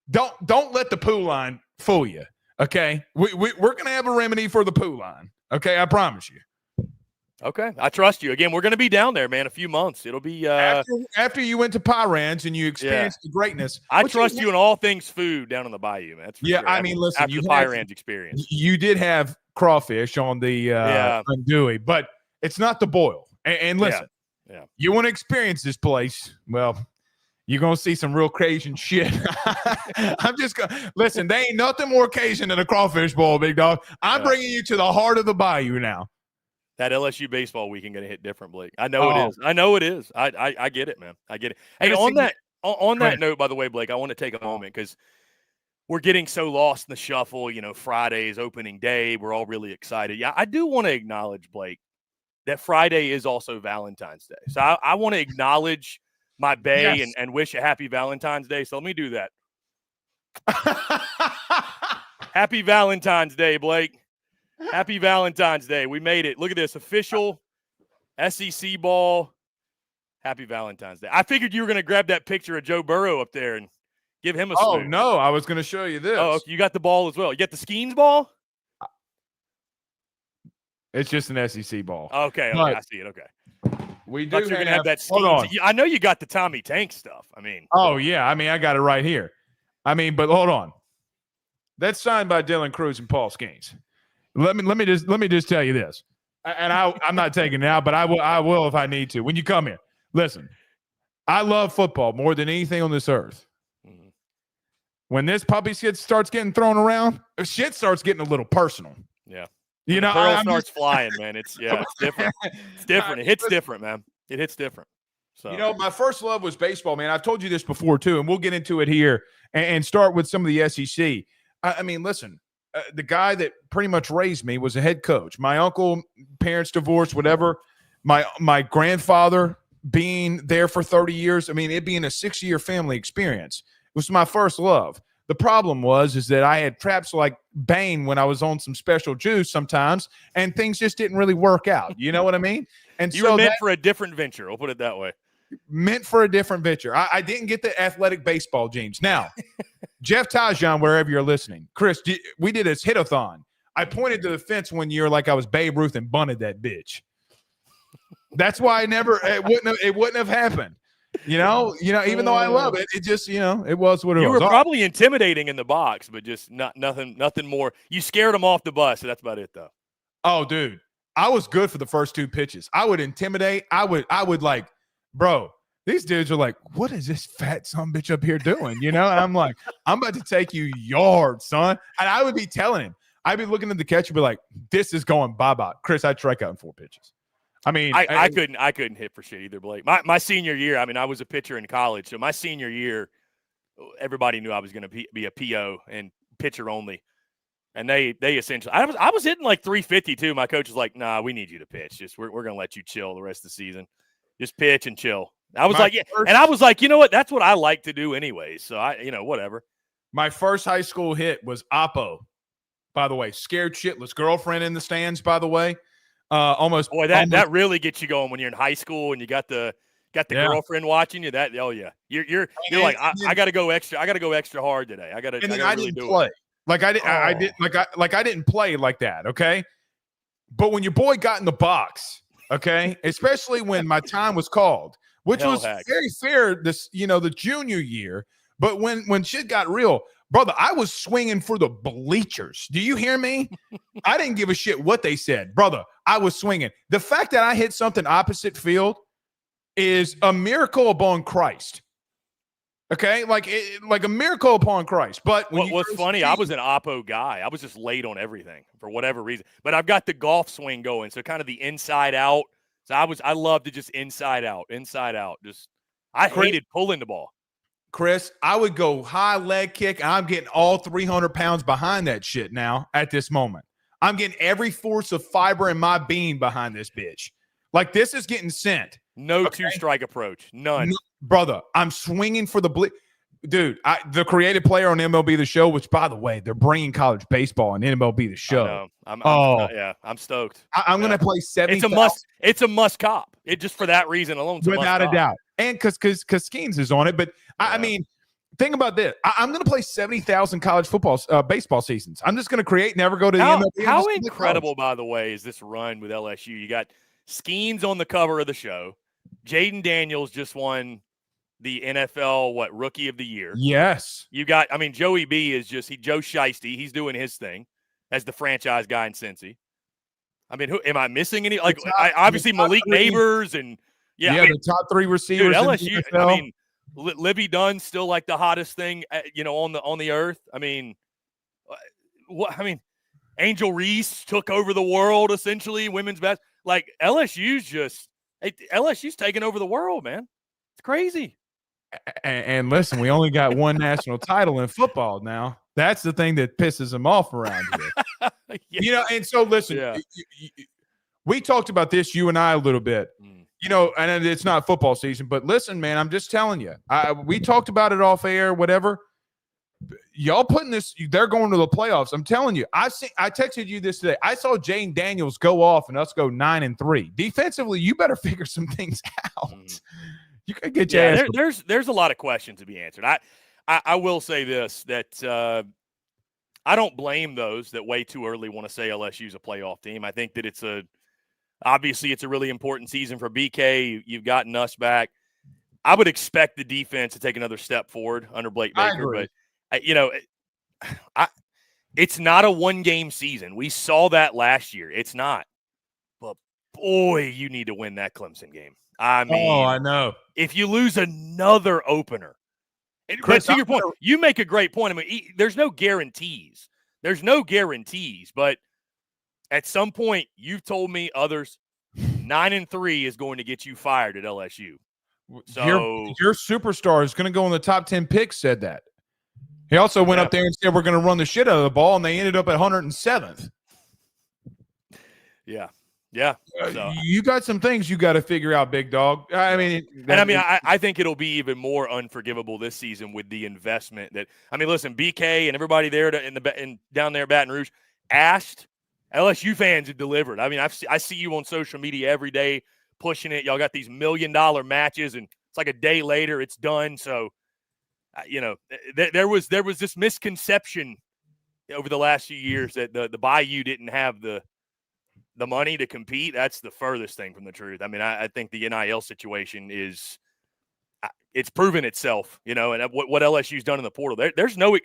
don't let the poo line fool you. Okay. We're going to have a remedy for the poo line. Okay. I promise you. Okay. I trust you. Again, we're going to be down there, man, a few months. It'll be after you went to Pyrans and you experienced the greatness. I trust you in all things food down in the bayou, man. That's for sure. I mean, listen, after the Pyrans experience. You did have crawfish on the andouille, but it's not the boil. And listen, you want to experience this place, well, you're going to see some real Cajun shit. I'm just going to – listen, there ain't nothing more Cajun than a crawfish bowl, big dog. I'm bringing you to the heart of the bayou now. That LSU baseball weekend going to hit different, Blake. I know it is. I know it is. I get it, man. I get it. Hey, on that note, by the way, Blake, I want to take a moment because we're getting so lost in the shuffle. Friday is opening day. We're all really excited. Yeah, I do want to acknowledge, Blake, that Friday is also Valentine's Day. So I want to acknowledge my bae and wish a happy Valentine's Day. So let me do that. Happy Valentine's Day, Blake. Happy Valentine's Day. We made it. Look at this. Official SEC ball. Happy Valentine's Day. I figured you were going to grab that picture of Joe Burrow up there and give him a salute. Oh, no. I was going to show you this. Oh, you got the ball as well. You got the Skeens ball? It's just an SEC ball. Okay. I see it. Okay. We do have that Skeens. Hold on. I know you got the Tommy Tank stuff. Oh, yeah. I got it right here. But hold on. That's signed by Dylan Cruz and Paul Skeens. Let me just tell you this, and I'm not taking it out, but I will if I need to. When you come here, listen, I love football more than anything on this earth. Mm-hmm. When this puppy shit starts getting thrown around, shit starts getting a little personal. Yeah, the pearl starts flying, man. It's different. It's different. It hits different, man. It hits different. So my first love was baseball, man. I've told you this before too, and we'll get into it here and start with some of the SEC. Listen. The guy that pretty much raised me was a head coach. My uncle, parents divorced, whatever. My grandfather being there for 30 years. It being a 6-year family experience. It was my first love. The problem is that I had traps like Bane when I was on some special juice sometimes, and things just didn't really work out. You know what I mean? And you were meant for a different venture. We'll put it that way. Meant for a different venture. I didn't get the athletic baseball genes. Now, Jeff Tajon, wherever you're listening, Chris, we did this hit-a-thon. I pointed to the fence one year like I was Babe Ruth and bunted that bitch. That's why it wouldn't have happened. Even though I love it, it just, it was what it was. You were probably intimidating in the box, but just nothing more. You scared them off the bus. So that's about it, though. Oh, dude, I was good for the first 2 pitches. I would intimidate. I would like. Bro, these dudes are like, what is this fat son bitch up here doing? And I'm like, I'm about to take you yards, son. And I would be telling him, I'd be looking at the catcher, be like, this is going bye-bye. Chris, I'd strike out in 4 pitches. I couldn't hit for shit either, Blake. My senior year, I was a pitcher in college. So my senior year, everybody knew I was going to be a PO and pitcher only. And they essentially, I was hitting like 350 too. My coach was like, nah, we need you to pitch. We're going to let you chill the rest of the season. Just pitch and chill. I was like, yeah. And I was like, you know what? That's what I like to do anyways. So whatever. My first high school hit was Oppo, by the way. Scared shitless. Girlfriend in the stands, by the way. Almost. That really gets you going when you're in high school and you got the girlfriend watching you. That you're like I got to go extra. I got to go extra hard today. I got to really do play. it. Like I didn't play like that. Okay, but when your boy got in the box, okay, especially when my time was called, which was very fair. The junior year, but when shit got real. Brother, I was swinging for the bleachers. Do you hear me? I didn't give a shit what they said. Brother, I was swinging. The fact that I hit something opposite field is a miracle upon Christ. Okay? Like a miracle upon Christ. But what's funny, I was an Oppo guy. I was just late on everything for whatever reason. But I've got the golf swing going, so kind of the inside out. So I love to just inside out. Just I hated pulling the ball. Chris, I would go high leg kick, and I'm getting all 300 pounds behind that shit now at this moment. I'm getting every force of fiber in my being behind this bitch. Like, this is getting sent. No two-strike approach. None. No, brother, I'm swinging for the Dude, the creative player on MLB The Show, which, by the way, they're bringing college baseball on MLB The Show. I'm stoked. I'm going to play 70. It's a must cop. It just for that reason alone. It's without a doubt. And because Skeens is on it. But, I mean, think about this. I'm going to play 70,000 college baseball seasons. I'm just going to create, never go to the MLB. How incredible, by the way, is this run with LSU? You got Skeens on the cover of the show. Jaden Daniels just won the NFL, Rookie of the Year. Yes. You got, Joey B is just, Joe Shiesty. He's doing his thing as the franchise guy in Cincy. Who am I missing any? Like, obviously Malik Neighbors and the top three receivers. Dude, LSU, Livy Dunn's still like the hottest thing, on the earth. Angel Reese took over the world, essentially, women's best. Like, LSU's taking over the world, man. It's crazy. And listen, we only got one national title in football now. That's the thing that pisses them off around here. And so listen, we talked about this, you and I, a little bit. And it's not football season, but listen, man, I'm just telling you. We talked about it off air, whatever. Y'all putting this, they're going to the playoffs. I'm telling you. I texted you this today. I saw Jane Daniels go off and us go 9-3. Defensively, you better figure some things out. You could get your ass. There's a lot of questions to be answered. I will say this, that I don't blame those that way too early want to say LSU's a playoff team. I think that obviously it's a really important season for BK. You've gotten us back. I would expect the defense to take another step forward under Blake Baker, but it's not a one-game season. We saw that last year. It's not. But boy, you need to win that Clemson game. I know. If you lose another opener, Chris, to your point, you make a great point. There's no guarantees. But at some point, you've told me others 9-3 is going to get you fired at LSU. So your superstar is going to go in the top 10 picks. Said that. He also went up there and said we're going to run the shit out of the ball, and they ended up at 107th. Yeah. So, you got some things you got to figure out, big dog. I think it'll be even more unforgivable this season with the investment that. Listen, BK and everybody there down there at Baton Rouge asked. LSU fans have delivered. I see you on social media every day pushing it. Y'all got these $1 million matches, and it's like a day later it's done. So, there was this misconception over the last few years that the Bayou didn't have the money to compete. That's the furthest thing from the truth. I think the NIL situation it's proven itself, and what LSU's done in the portal. There's no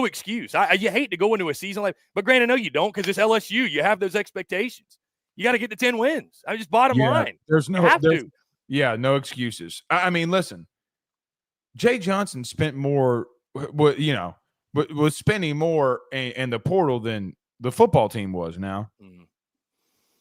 excuse. You hate to go into a season but granted, no, you don't, because it's LSU. You have those expectations. You got to get to 10 wins. Just bottom line. No excuses. Listen, Jay Johnson spent more, was spending more in the portal than the football team was now.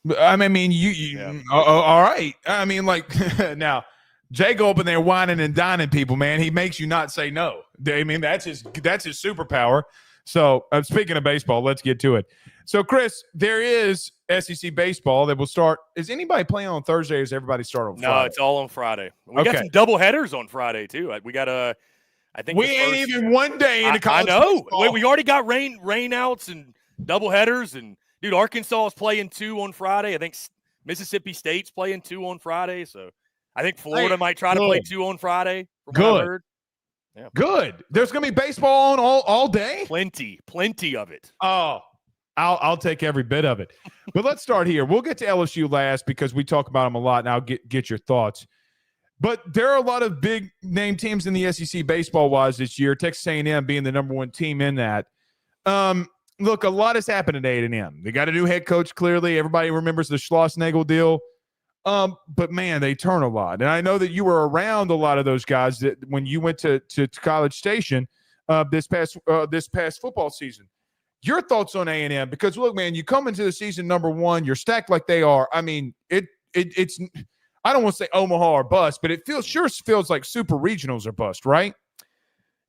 All right. Now, Jay go up in there whining and dining people, man. He makes you not say no. That's his superpower. So, speaking of baseball, let's get to it. So, Chris, there is SEC baseball that will start. Is anybody playing on Thursday, or does everybody start on Friday? No, it's all on Friday. We got some double headers on Friday, too. We got I think we ain't even one day in the college. I know. Baseball. We already got rainouts and doubleheaders, and dude, Arkansas is playing 2 on Friday. I think Mississippi State's playing 2 on Friday. So I think Florida might try to play 2 on Friday. From what I've heard. Yeah. Good. There's gonna be baseball on all day. Plenty of it. Oh, I'll take every bit of it. But let's start here. We'll get to LSU last because we talk about them a lot, and I'll get your thoughts. But there are a lot of big name teams in the SEC baseball-wise this year, Texas A&M being the number 1 team in that. Look, a lot has happened at A&M. They got a new head coach, clearly. Everybody remembers the Schlossnagle deal. But, man, they turn a lot. And I know that you were around a lot of those guys that when you went to College Station this past football season. Your thoughts on A&M? Because, look, man, you come into the season number 1, you're stacked like they are. I mean, it's – I don't want to say Omaha or bust, but it sure feels like super regionals are bust, right?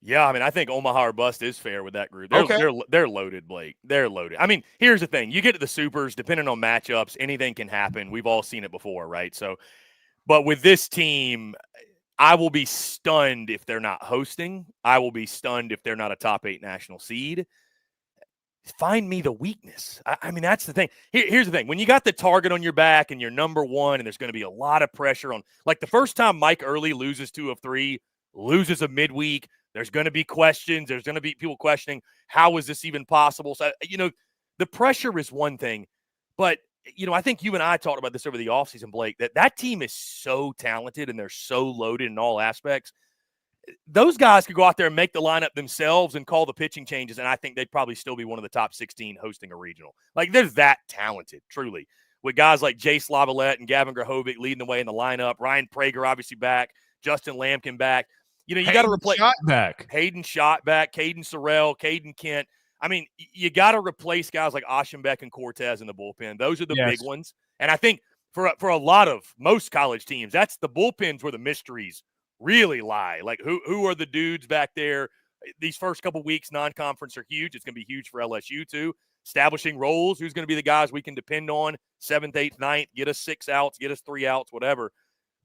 Yeah, I mean, I think Omaha or bust is fair with that group. They're loaded, Blake. They're loaded. I mean, here's the thing. You get to the supers, depending on matchups, anything can happen. We've all seen it before, right? So, but with this team, I will be stunned if they're not hosting. I will be stunned if they're not a top 8 national seed. Find me the weakness. I mean, that's the thing. Here's the thing. When you got the target on your back and you're number 1 and there's going to be a lot of pressure on, like the first time Mike Early loses 2 of 3, loses a midweek, there's going to be questions. There's going to be people questioning, how is this even possible? So, the pressure is one thing. But, I think you and I talked about this over the offseason, Blake, that team is so talented and they're so loaded in all aspects. Those guys could go out there and make the lineup themselves and call the pitching changes, and I think they'd probably still be one of the top 16 hosting a regional. Like, they're that talented, truly, with guys like Jace Lavalette and Gavin Grahovic leading the way in the lineup. Ryan Prager obviously back, Justin Lampkin back. You got to replace Hayden Schott back, Caden Sorrell, Caden Kent. I mean, you got to replace guys like Aschenbeck and Cortez in the bullpen. Those are the big ones. And I think for a lot of most college teams, that's the bullpens where the mysteries really lie. Like, who are the dudes back there? These first couple weeks, non-conference are huge. It's going to be huge for LSU, too. Establishing roles. Who's going to be the guys we can depend on? 7th, 8th, 9th. Get us 6 outs. Get us 3 outs, whatever.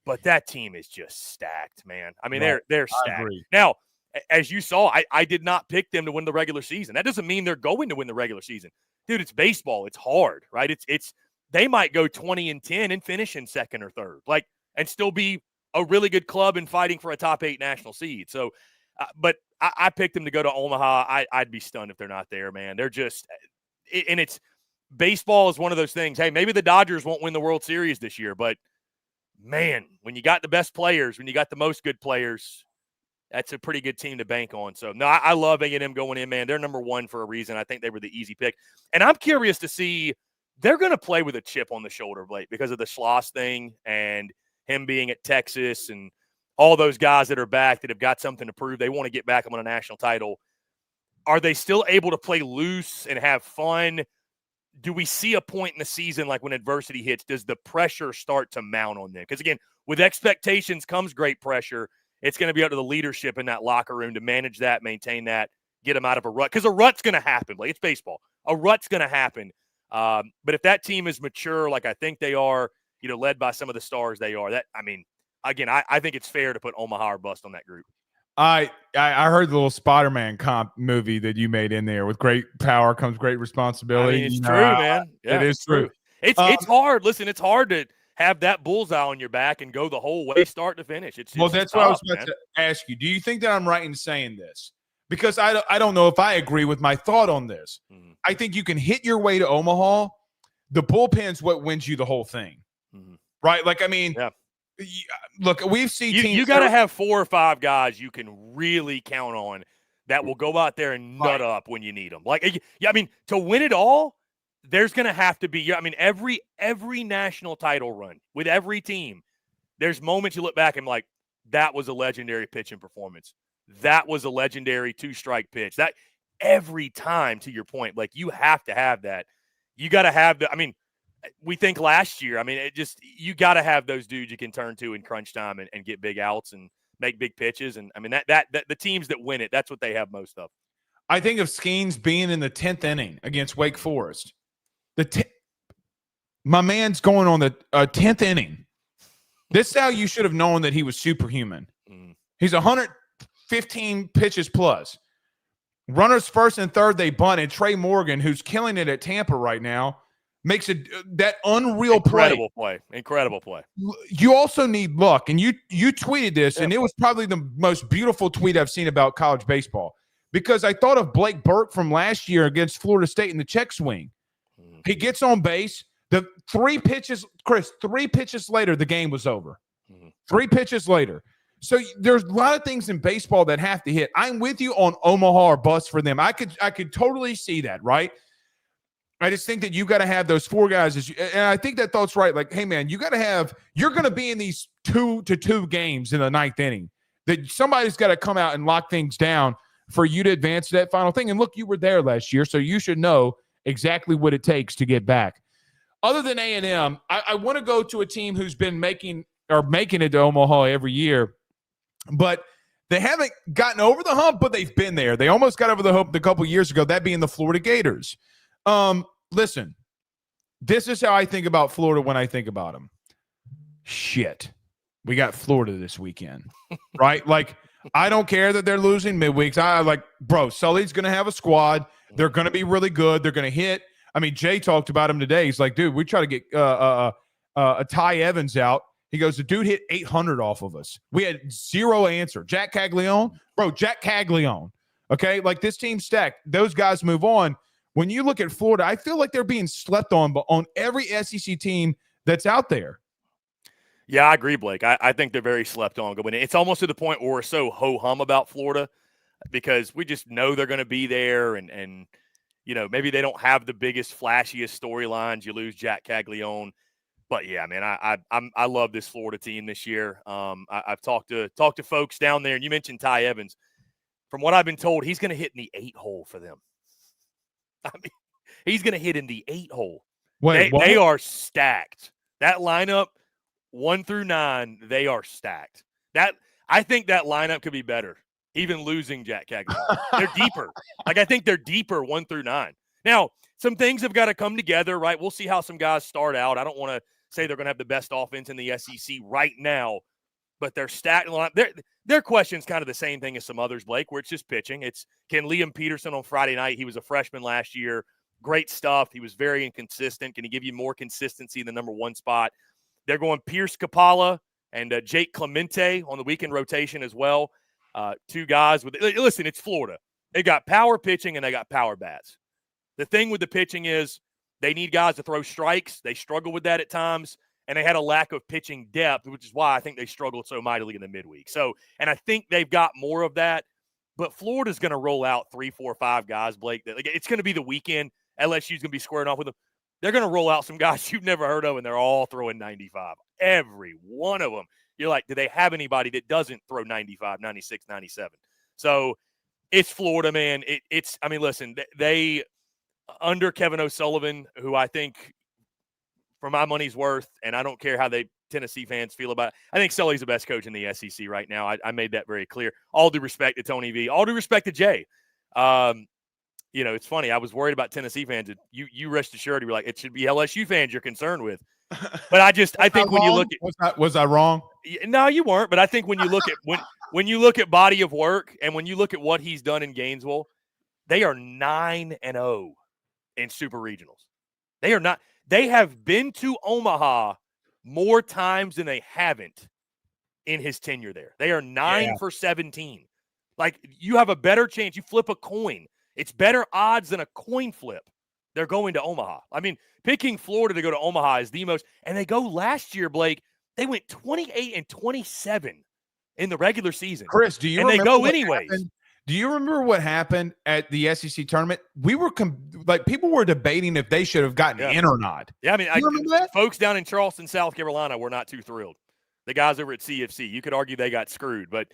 But that team is just stacked, man. I mean, they're stacked. Now, as you saw, I did not pick them to win the regular season. That doesn't mean they're going to win the regular season. Dude, it's baseball. It's hard, right? It's they might go 20-10 and finish in 2nd or 3rd, like, and still be a really good club and fighting for a top 8 national seed. So, but I picked them to go to Omaha. I'd be stunned if they're not there, man. They're just, and it's baseball is one of those things. Hey, maybe the Dodgers won't win the World Series this year, but man, when you got the best players, when you got the most good players, that's a pretty good team to bank on. So, no, I love A&M going in, man. They're number 1 for a reason. I think they were the easy pick. And I'm curious to see, they're going to play with a chip on the shoulder, Blake, because of the Schloss thing and him being at Texas and all those guys that are back that have got something to prove. They want to get back on a national title. Are they still able to play loose and have fun? Do we see a point in the season, like when adversity hits, does the pressure start to mount on them? Because, again, with expectations comes great pressure. It's going to be up to the leadership in that locker room to manage that, maintain that, get them out of a rut. Because a rut's going to happen. Like, it's baseball. A rut's going to happen. But if that team is mature, like I think they are, led by some of the stars they are, I think it's fair to put Omaha or bust on that group. I heard the little Spider-Man comp movie that you made in there. With great power comes great responsibility. It's true, man. Yeah, it is true. It's hard. Listen, it's hard to have that bullseye on your back and go the whole way, start to finish. That's what I was about to ask you. Do you think that I'm right in saying this? Because I don't know if I agree with my thought on this. Mm-hmm. I think you can hit your way to Omaha. The bullpen's what wins you the whole thing, right? Like, I mean, look, we've seen teams. You got to have 4 or 5 guys you can really count on that will go out there and nut up when you need them. Like, I mean, to win it all, there's going to have to be. I mean, every national title run with every team, there's moments you look back and like, that was a legendary pitching performance. That was a legendary 2-strike pitch. That every time, to your point, like, you have to have that. You got to have the. I mean, we think last year. I mean, you got to have those dudes you can turn to in crunch time and get big outs and make big pitches. And I mean, that the teams that win it, that's what they have most of. I think of Skeens being in the 10th inning against Wake Forest. My man's going on the 10th inning. This is how you should have known that he was superhuman. He's 100 15 pitches plus. Runners first and third, they bunt, and Trey Morgan, who's killing it at Tampa right now, makes that unreal Incredible play. Incredible play. You also need luck, and you tweeted this, and it was probably the most beautiful tweet I've seen about college baseball, because I thought of Blake Burke from last year against Florida State in the check swing. He gets on base. The 3 pitches, Chris, 3 pitches later, the game was over. 3 pitches later. So there's a lot of things in baseball that have to hit. I'm with you on Omaha or bust for them. I could totally see that, right? I just think that you got to have those 4 guys. And I think that thought's right. Like, hey, man, you're going to be in these 2-2 games in the 9th inning. That somebody's got to come out and lock things down for you to advance to that final thing. And look, you were there last year, so you should know exactly what it takes to get back. Other than A&M, I want to go to a team who's been making it to Omaha every year, but they haven't gotten over the hump, but they've been there. They almost got over the hump a couple years ago, that being the Florida Gators. Listen, this is how I think about Florida when I think about them. Shit. We got Florida this weekend, right? Like, I don't care that they're losing midweeks. Sully's going to have a squad. They're going to be really good. They're going to hit. I mean, Jay talked about him today. He's like, dude, we try to get a Ty Evans out. He goes, the dude hit 800 off of us. We had 0 answer. Jack Caglione. Okay? Like, this team's stacked. Those guys move on. When you look at Florida, I feel like they're being slept on every SEC team that's out there. Yeah, I agree, Blake. I think they're very slept on. It's almost to the point where we're so ho-hum about Florida because we just know they're going to be there and you know, maybe they don't have the biggest, flashiest storylines. You lose Jack Caglione. But, yeah, man, I love this Florida team this year. I've talked to folks down there, and you mentioned Ty Evans. From what I've been told, he's going to hit in the 8-hole for them. I mean, he's going to hit in the 8-hole. They are stacked. That lineup, 1 through 9, they are stacked. I think that lineup could be better, even losing Jack Caglione. They're deeper. I think they're deeper 1 through 9. Now, some things have got to come together, right? We'll see how some guys start out. I don't want to say they're going to have the best offense in the SEC right now, but they're stacked. Their question's kind of the same thing as some others, Blake, where it's just pitching. Can Liam Peterson on Friday night? He was a freshman last year. Great stuff. He was very inconsistent. Can he give you more consistency in the number 1 spot? They're going Pierce Capala and Jake Clemente on the weekend rotation as well. 2 guys with – listen, it's Florida. They got power pitching and they got power bats. The thing with the pitching is they need guys to throw strikes. They struggle with that at times, and they had a lack of pitching depth, which is why I think they struggled so mightily in the midweek. So, and I think they've got more of that, but Florida's going to roll out 3, 4, 5 guys, Blake. It's going to be the weekend. LSU's going to be squaring off with them. They're going to roll out some guys you've never heard of, and they're all throwing 95. Every one of them. You're like, do they have anybody that doesn't throw 95, 96, 97? So it's Florida, man. Listen, they under Kevin O'Sullivan, who I think for my money's worth, and I don't care how Tennessee fans feel about it. I think Sully's the best coach in the SEC right now. I made that very clear. All due respect to Tony V. All due respect to Jay. It's funny. I was worried about Tennessee fans. You rest assured, you were like, it should be LSU fans you're concerned with. But I think when you look at was I wrong? No, you weren't. But I think when you look at when you look at body of work and when you look at what he's done in Gainesville, they are 9-0 in super regionals. They are not. They have been to Omaha more times than they haven't in his tenure there. They are 9 for 17. Like, you have a better chance. You flip a coin. It's better odds than a coin flip. They're going to Omaha. I mean, picking Florida to go to Omaha is the most. And they go last year, Blake. They went 28-27 in the regular season. Chris, do you? And they go anyways. Do you remember what happened at the SEC tournament? We were people were debating if they should have gotten in or not. Yeah, I mean, folks down in Charleston, South Carolina, were not too thrilled. The guys over at CFC, you could argue they got screwed, but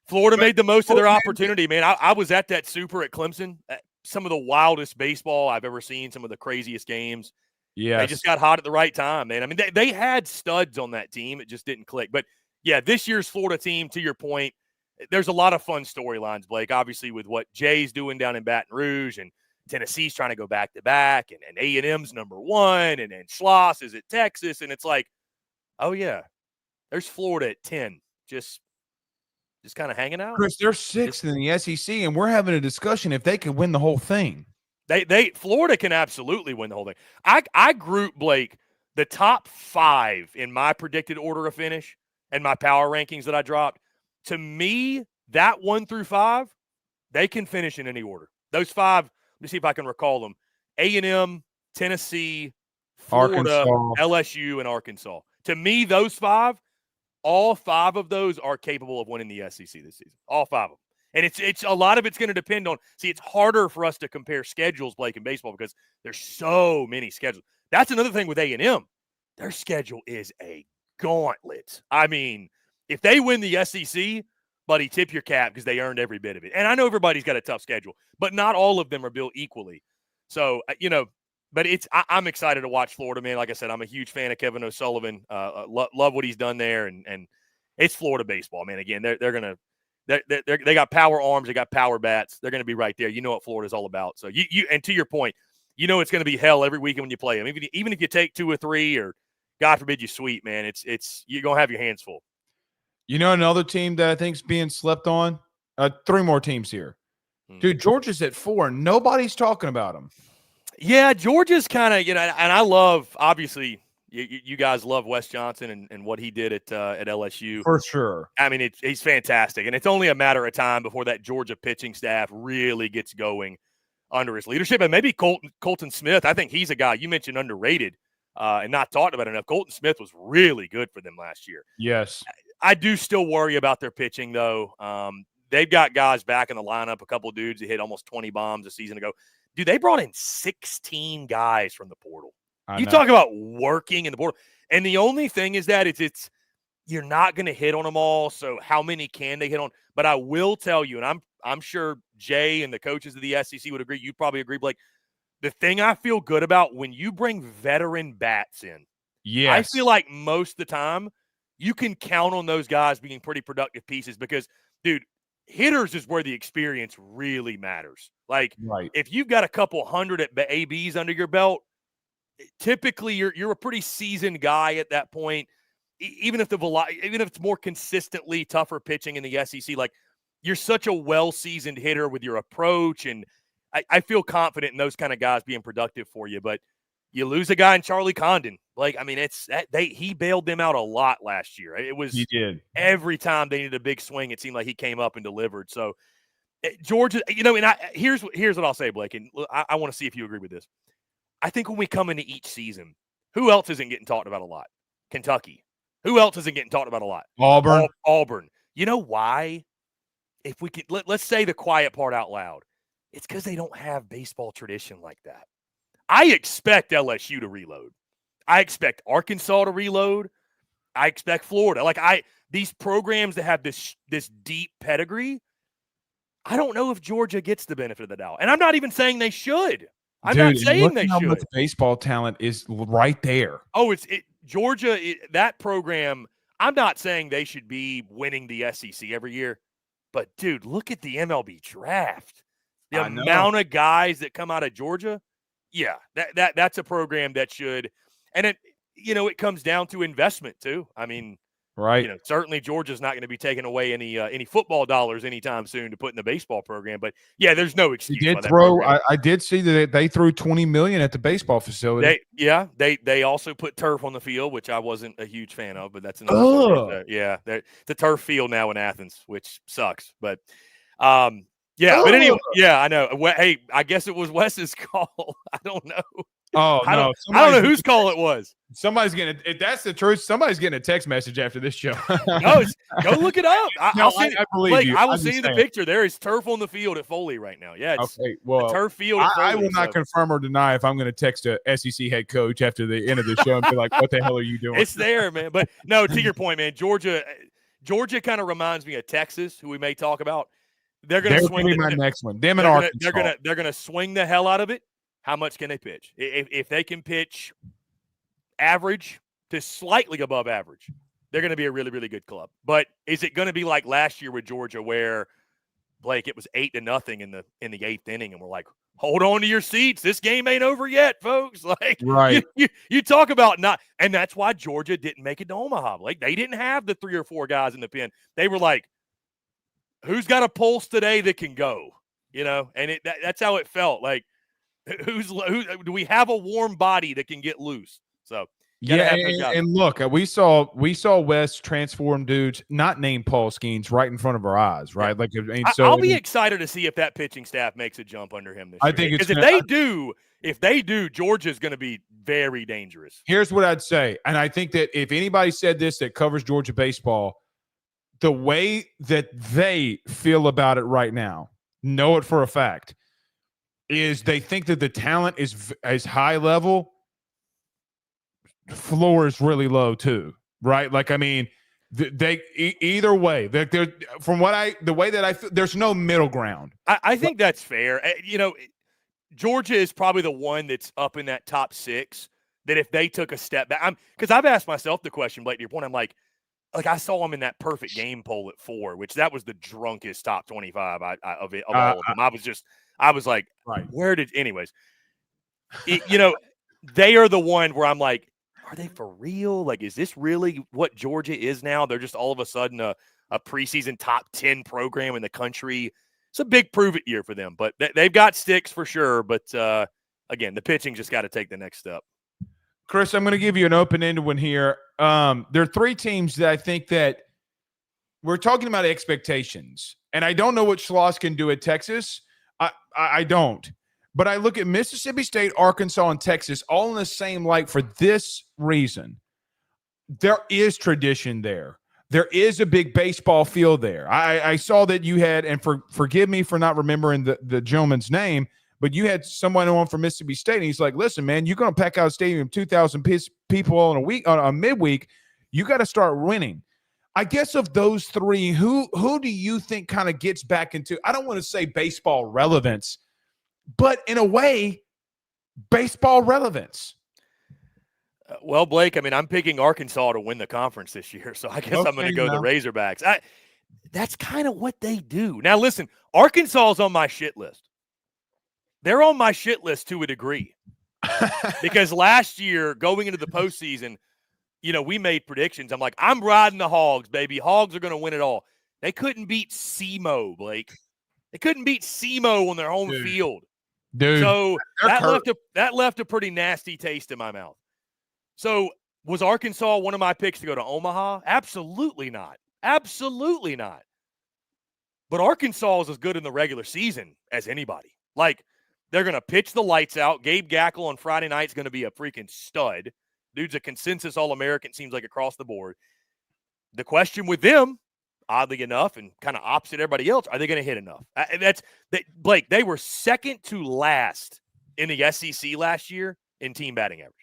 Florida made the most of their opportunity, man. I was at that super at Clemson. Some of the wildest baseball I've ever seen, some of the craziest games. Yeah, they just got hot at the right time, man. I mean, they had studs on that team. It just didn't click. But, yeah, this year's Florida team, to your point, there's a lot of fun storylines, Blake, obviously with what Jay's doing down in Baton Rouge and Tennessee's trying to go back-to-back and A&M's number 1 and Schloss is at Texas. And it's like, oh, yeah, there's Florida at 10 just just kind of hanging out. Chris, they're sixth in the SEC, and we're having a discussion if they could win the whole thing. Florida can absolutely win the whole thing. I group, Blake, the top 5 in my predicted order of finish and my power rankings that I dropped. To me, that 1 through 5, they can finish in any order. Those 5, let me see if I can recall them. A&M, Tennessee, Florida, Arkansas. LSU, and Arkansas. To me, those 5, all 5 of those are capable of winning the SEC this season. All 5 of them. And it's a lot of it's going to depend on – see, it's harder for us to compare schedules, Blake, in baseball because there's so many schedules. That's another thing with A&M. Their schedule is a gauntlet. I mean, if they win the SEC, buddy, tip your cap because they earned every bit of it. And I know everybody's got a tough schedule, but not all of them are built equally. So, but I'm excited to watch Florida, man. Like I said, I'm a huge fan of Kevin O'Sullivan. Love what he's done there, and it's Florida baseball, man. Again, they got power arms, they got power bats. They're going to be right there. You know what Florida's all about. So and to your point, you know it's going to be hell every weekend when you play them. Even if you take 2 or 3, or God forbid you sweep, man, it's you're going to have your hands full. You know another team that I think's being slept on? 3 more teams here. Dude, Georgia's at 4. Nobody's talking about them. Yeah, Georgia's kind of, and I love, obviously, you guys love Wes Johnson and what he did at LSU. For sure. I mean, he's fantastic. And it's only a matter of time before that Georgia pitching staff really gets going under his leadership. And maybe Colton Smith, I think he's a guy you mentioned underrated and not talked about enough. Colton Smith was really good for them last year. Yes. I do still worry about their pitching, though. They've got guys back in the lineup, a couple of dudes that hit almost 20 bombs a season ago. Dude, they brought in 16 guys from the portal. You talk about working in the portal. And the only thing is that it's you're not going to hit on them all, so how many can they hit on? But I will tell you, and I'm sure Jay and the coaches of the SEC would agree, you'd probably agree, Blake, the thing I feel good about when you bring veteran bats in, yes, I feel like most of the time you can count on those guys being pretty productive pieces because, dude, hitters is where the experience really matters. Like, right. If you've got a couple hundred at ABs under your belt, typically you're a pretty seasoned guy at that point. Even if it's more consistently tougher pitching in the SEC, like you're such a well-seasoned hitter with your approach, and I feel confident in those kind of guys being productive for you. But you lose a guy in Charlie Condon, like, I mean, he bailed them out a lot last year. He did. Every time they needed a big swing, it seemed like he came up and delivered. So Georgia, and here's what I'll say, Blake, and I want to see if you agree with this. I think when we come into each season, who else isn't getting talked about a lot? Kentucky. Who else isn't getting talked about a lot? Auburn. You know why? If we could, let's say the quiet part out loud. It's because they don't have baseball tradition like that. I expect LSU to reload. I expect Arkansas to reload. I expect Florida. These programs that have this deep pedigree, I don't know if Georgia gets the benefit of the doubt. And I'm not even saying they should. I'm not saying they should. How much baseball talent is right there. Oh, Georgia, that program, I'm not saying they should be winning the SEC every year. But, dude, look at the MLB draft. The amount of guys that come out of Georgia, yeah, that's a program that should – and it comes down to investment too. I mean, right. Certainly Georgia's not going to be taking away any football dollars anytime soon to put in the baseball program. But, yeah, there's no excuse. I did see that they threw $20 million at the baseball facility. They also put turf on the field, which I wasn't a huge fan of, but that's another story. Yeah, the turf field now in Athens, which sucks. But but anyway, yeah, I know. Hey, I guess it was Wes's call. I don't know. Oh, I don't know whose call it was. Somebody's getting – if that's the truth, somebody's getting a text message after this show. No, go look it up. I believe you. I will send you the picture. There is turf on the field at Foley right now. Yeah, it's a turf field at Foley. I will not confirm or deny if I'm going to text a SEC head coach after the end of the show and be like, what the hell are you doing? It's there, man. But, no, to your point, man, Georgia kind of reminds me of Texas, who we may talk about. They're going to swing my next one. Them and Arkansas. They're going to swing the hell out of it. How much can they pitch? If they can pitch average to slightly above average, they're going to be a really, really good club. But is it going to be like last year with Georgia, where Blake, it was 8-0 in the eighth inning, and we're like, hold on to your seats, this game ain't over yet, folks. Like, right? You talk about not, and that's why Georgia didn't make it to Omaha. Like, they didn't have the 3 or 4 guys in the pen. They were like, who's got a pulse today that can go, and that's how it felt. Like, who do we have a warm body that can get loose? So yeah, and look, we saw Wes transform dudes not named Paul Skeens right in front of our eyes, right? Yeah. Like, I'll be excited to see if that pitching staff makes a jump under him this year. I think because if they do, Georgia's going to be very dangerous. Here's what I'd say, and I think that if anybody said this that covers Georgia baseball, the way that they feel about it right now, know it for a fact, is they think that the talent is high level. Floor is really low too, right? Like, I mean, either way, they're the way that I feel, there's no middle ground. I think that's fair. Georgia is probably the one that's up in that top 6 that if they took a step back, because I've asked myself the question, Blake, to your point, I'm like I saw them in that perfect game poll at 4, which that was the drunkest top 25 of all of them. I was like, right. Anyways, they are the one where I'm like, are they for real? Like, is this really what Georgia is now? They're just all of a sudden a preseason top 10 program in the country. It's a big prove-it year for them, but they've got sticks for sure. But, again, the pitching just got to take the next step. Chris, I'm going to give you an open-ended one here. There are 3 teams that I think that we're talking about expectations, and I don't know what Schloss can do at Texas. I don't. But I look at Mississippi State, Arkansas, and Texas all in the same light for this reason. There is tradition there. There is a big baseball field there. I saw that you had, and forgive me for not remembering the gentleman's name, but you had someone on from Mississippi State, and he's like, listen, man, you're going to pack out a stadium 2,000 people on a midweek. You got to start winning. I guess of those 3, who do you think kind of gets back into, I don't want to say baseball relevance, but in a way, baseball relevance? Well, Blake, I mean, I'm picking Arkansas to win the conference this year, so I guess I'm going to go the Razorbacks. That's kind of what they do. Now, listen, Arkansas is on my shit list. They're on my shit list to a degree because last year, going into the postseason, we made predictions. I'm like, I'm riding the Hogs, baby. Hogs are going to win it all. They couldn't beat SEMO, Blake. They couldn't beat SEMO on their home field. Dude, so that left a pretty nasty taste in my mouth. So was Arkansas one of my picks to go to Omaha? Absolutely not. Absolutely not. But Arkansas is as good in the regular season as anybody. Like, they're going to pitch the lights out. Gabe Gackle on Friday night is going to be a freaking stud. Dude's a consensus All-American, seems like, across the board. The question with them, oddly enough, and kind of opposite everybody else, are they going to hit enough? Blake, they were second to last in the SEC last year in team batting average.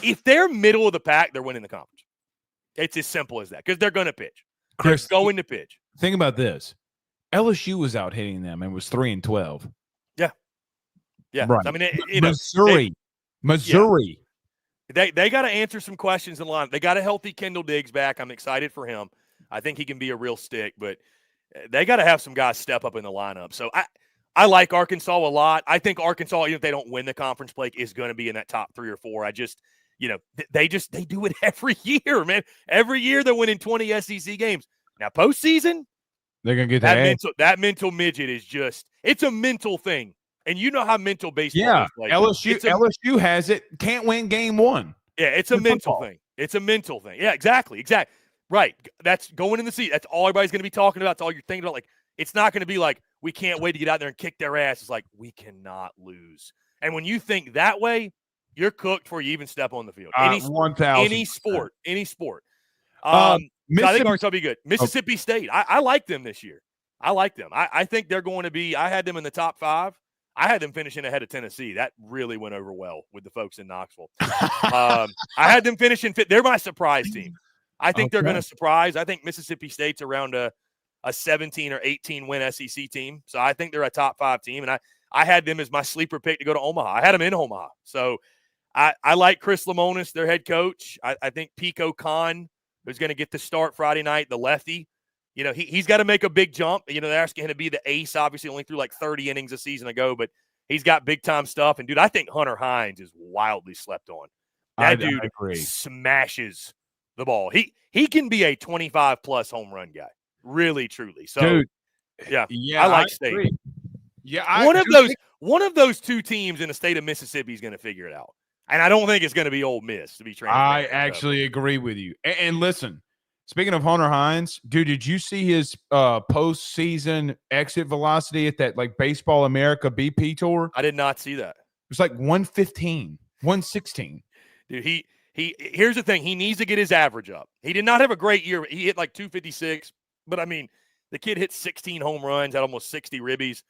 If they're middle of the pack, they're winning the conference. It's as simple as that because they're going to pitch. Chris, they're going to pitch. Think about this. LSU was out hitting them and was 3-12. Yeah. Right. I mean, Missouri. Yeah. They got to answer some questions in line. They got a healthy Kendall Diggs back. I'm excited for him. I think he can be a real stick, but they got to have some guys step up in the lineup. So I like Arkansas a lot. I think Arkansas, even if they don't win the conference, Blake, is going to be in that top 3 or 4. I just, they do it every year, man. Every year they're winning 20 SEC games. Now, postseason, they're going to get that mental midget is just, it's a mental thing. And you know how mental baseball is. Like, LSU has it. Can't win game 1. Yeah, it's a mental thing. It's a mental thing. Yeah, exactly. Right. That's going in the seat. That's all everybody's going to be talking about. It's all you're thinking about. Like, it's not going to be like, we can't wait to get out there and kick their ass. It's like, we cannot lose. And when you think that way, you're cooked before you even step on the field. Any sport. I think Arkansas will be good. Mississippi State. I like them this year. I like them. I think they're going to be – I had them in the top 5. I had them finishing ahead of Tennessee. That really went over well with the folks in Knoxville. I had them finishing – they're my surprise team. I think they're going to surprise. I think Mississippi State's around a 17 or 18 win SEC team. So I think they're a top 5 team. And I had them as my sleeper pick to go to Omaha. I had them in Omaha. So I like Chris Lemonis, their head coach. I think Pico Khan, who's going to get the start Friday night, the lefty. He's got to make a big jump. They're asking him to be the ace, obviously, only threw like 30 innings a season ago, but he's got big-time stuff. And, dude, I think Hunter Hines is wildly slept on. That dude smashes the ball. He can be a 25-plus home run guy, really, truly. So, dude, I like State. agree. Yeah, One of those two teams in the state of Mississippi is going to figure it out, and I don't think it's going to be Ole Miss. To be transparent, I actually agree with you. And listen, speaking of Hunter Hines, dude, did you see his postseason exit velocity at that like Baseball America BP tour? I did not see that. It was like 115, 116. Dude, here's the thing. He needs to get his average up. He did not have a great year. He hit like 256, but I mean, the kid hit 16 home runs, had almost 60 ribbies.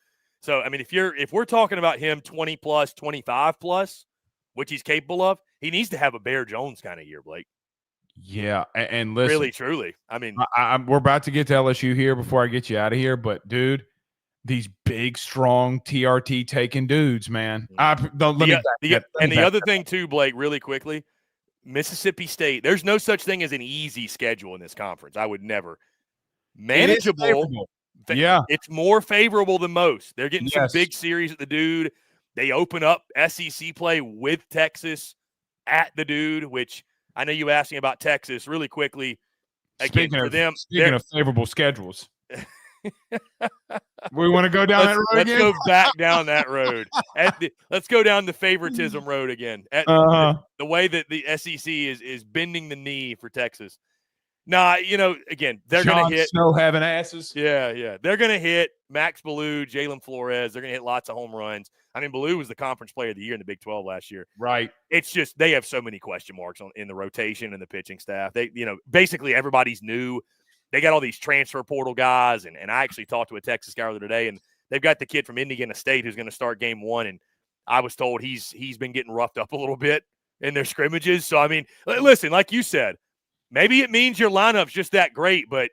So, I mean, if we're talking about him 20 plus, 25 plus, which he's capable of, he needs to have a Bear Jones kind of year, Blake. Yeah, and listen, really, truly. I mean, we're about to get to LSU here before I get you out of here, but dude, these big, strong TRT taking dudes, man. The other thing too, Blake, really quickly, Mississippi State. There's no such thing as an easy schedule in this conference. I would never. Manageable. Yeah, it's more favorable than most. They're getting some big series at the Dude. They open up SEC play with Texas at the Dude, which I know you asked me about Texas really quickly. Again, speaking of favorable schedules. We want to go down that road let's again? go back down that road. Let's go down the favoritism road again. The way that the SEC is bending the knee for Texas. Nah, again, they're going to hit. Snow having asses. Yeah. They're going to hit Max Ballou, Jalen Flores. They're going to hit lots of home runs. I mean, Ballou was the conference player of the year in the Big 12 last year. Right. It's just they have so many question marks in the rotation and the pitching staff. They, basically everybody's new. They got all these transfer portal guys, and I actually talked to a Texas guy earlier today, and they've got the kid from Indiana State who's going to start game one, and I was told he's been getting roughed up a little bit in their scrimmages. So, I mean, listen, like you said, maybe it means your lineup's just that great, but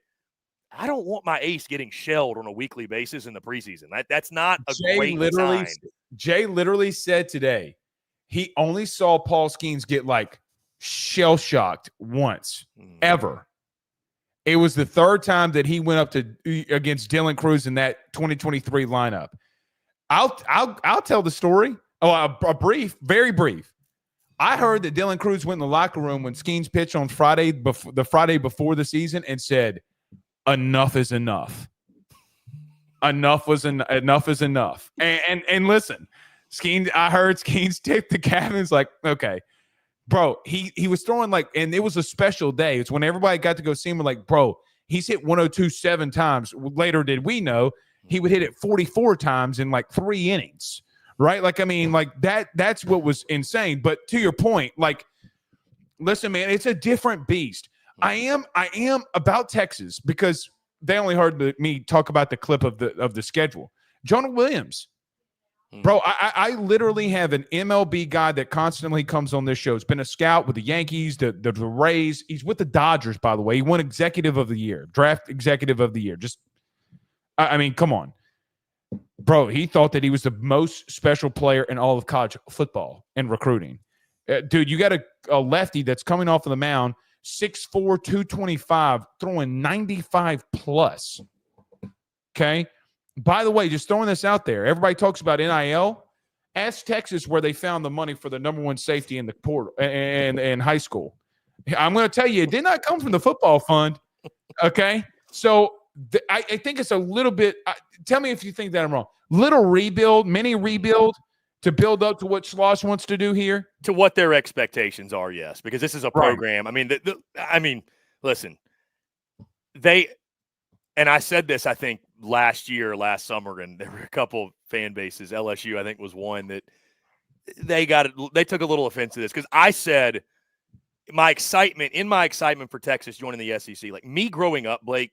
I don't want my ace getting shelled on a weekly basis in the preseason. That's not a great sign. Jay literally said today he only saw Paul Skeens get like shell-shocked once, ever. It was the third time that he went up against Dylan Cruz in that 2023 lineup. I'll tell the story. Very brief. I heard that Dylan Cruz went in the locker room when Skeens pitched on Friday, the Friday before the season, and said, "Enough is enough. Enough is enough." And listen, Skeens. I heard Skeens tip the cap and was like, "Okay." Bro, he was throwing like, and it was a special day. It's when everybody got to go see him. Like, bro, he's hit 102 7 times. Later, did we know he would hit it 44 times in like 3 innings, right? Like, I mean, like that's what was insane. But to your point, like, listen, man, it's a different beast. I am about Texas because they only heard me talk about the clip of the schedule. Jonah Williams. Bro, I literally have an MLB guy that constantly comes on this show. He's been a scout with the Yankees, the Rays. He's with the Dodgers, by the way. He won Executive of the Year, Draft Executive of the Year. Just, I mean, come on. Bro, he thought that he was the most special player in all of college football and recruiting. Dude, you got a lefty that's coming off of the mound, 6'4", 225, throwing 95 plus. Okay? By the way, just throwing this out there, everybody talks about NIL. Ask Texas where they found the money for the number one safety in the portal and high school. I'm going to tell you, it did not come from the football fund. Okay, so I think it's a little bit. Tell me if you think that I'm wrong. Little rebuild, mini rebuild to build up to what Schloss wants to do here. To what their expectations are, yes, because this is a program. Right. I mean, listen, and I said this, I think, last summer, and there were a couple fan bases. LSU, I think, was one that they took a little offense to this because I said my excitement for Texas joining the SEC, like me growing up, Blake,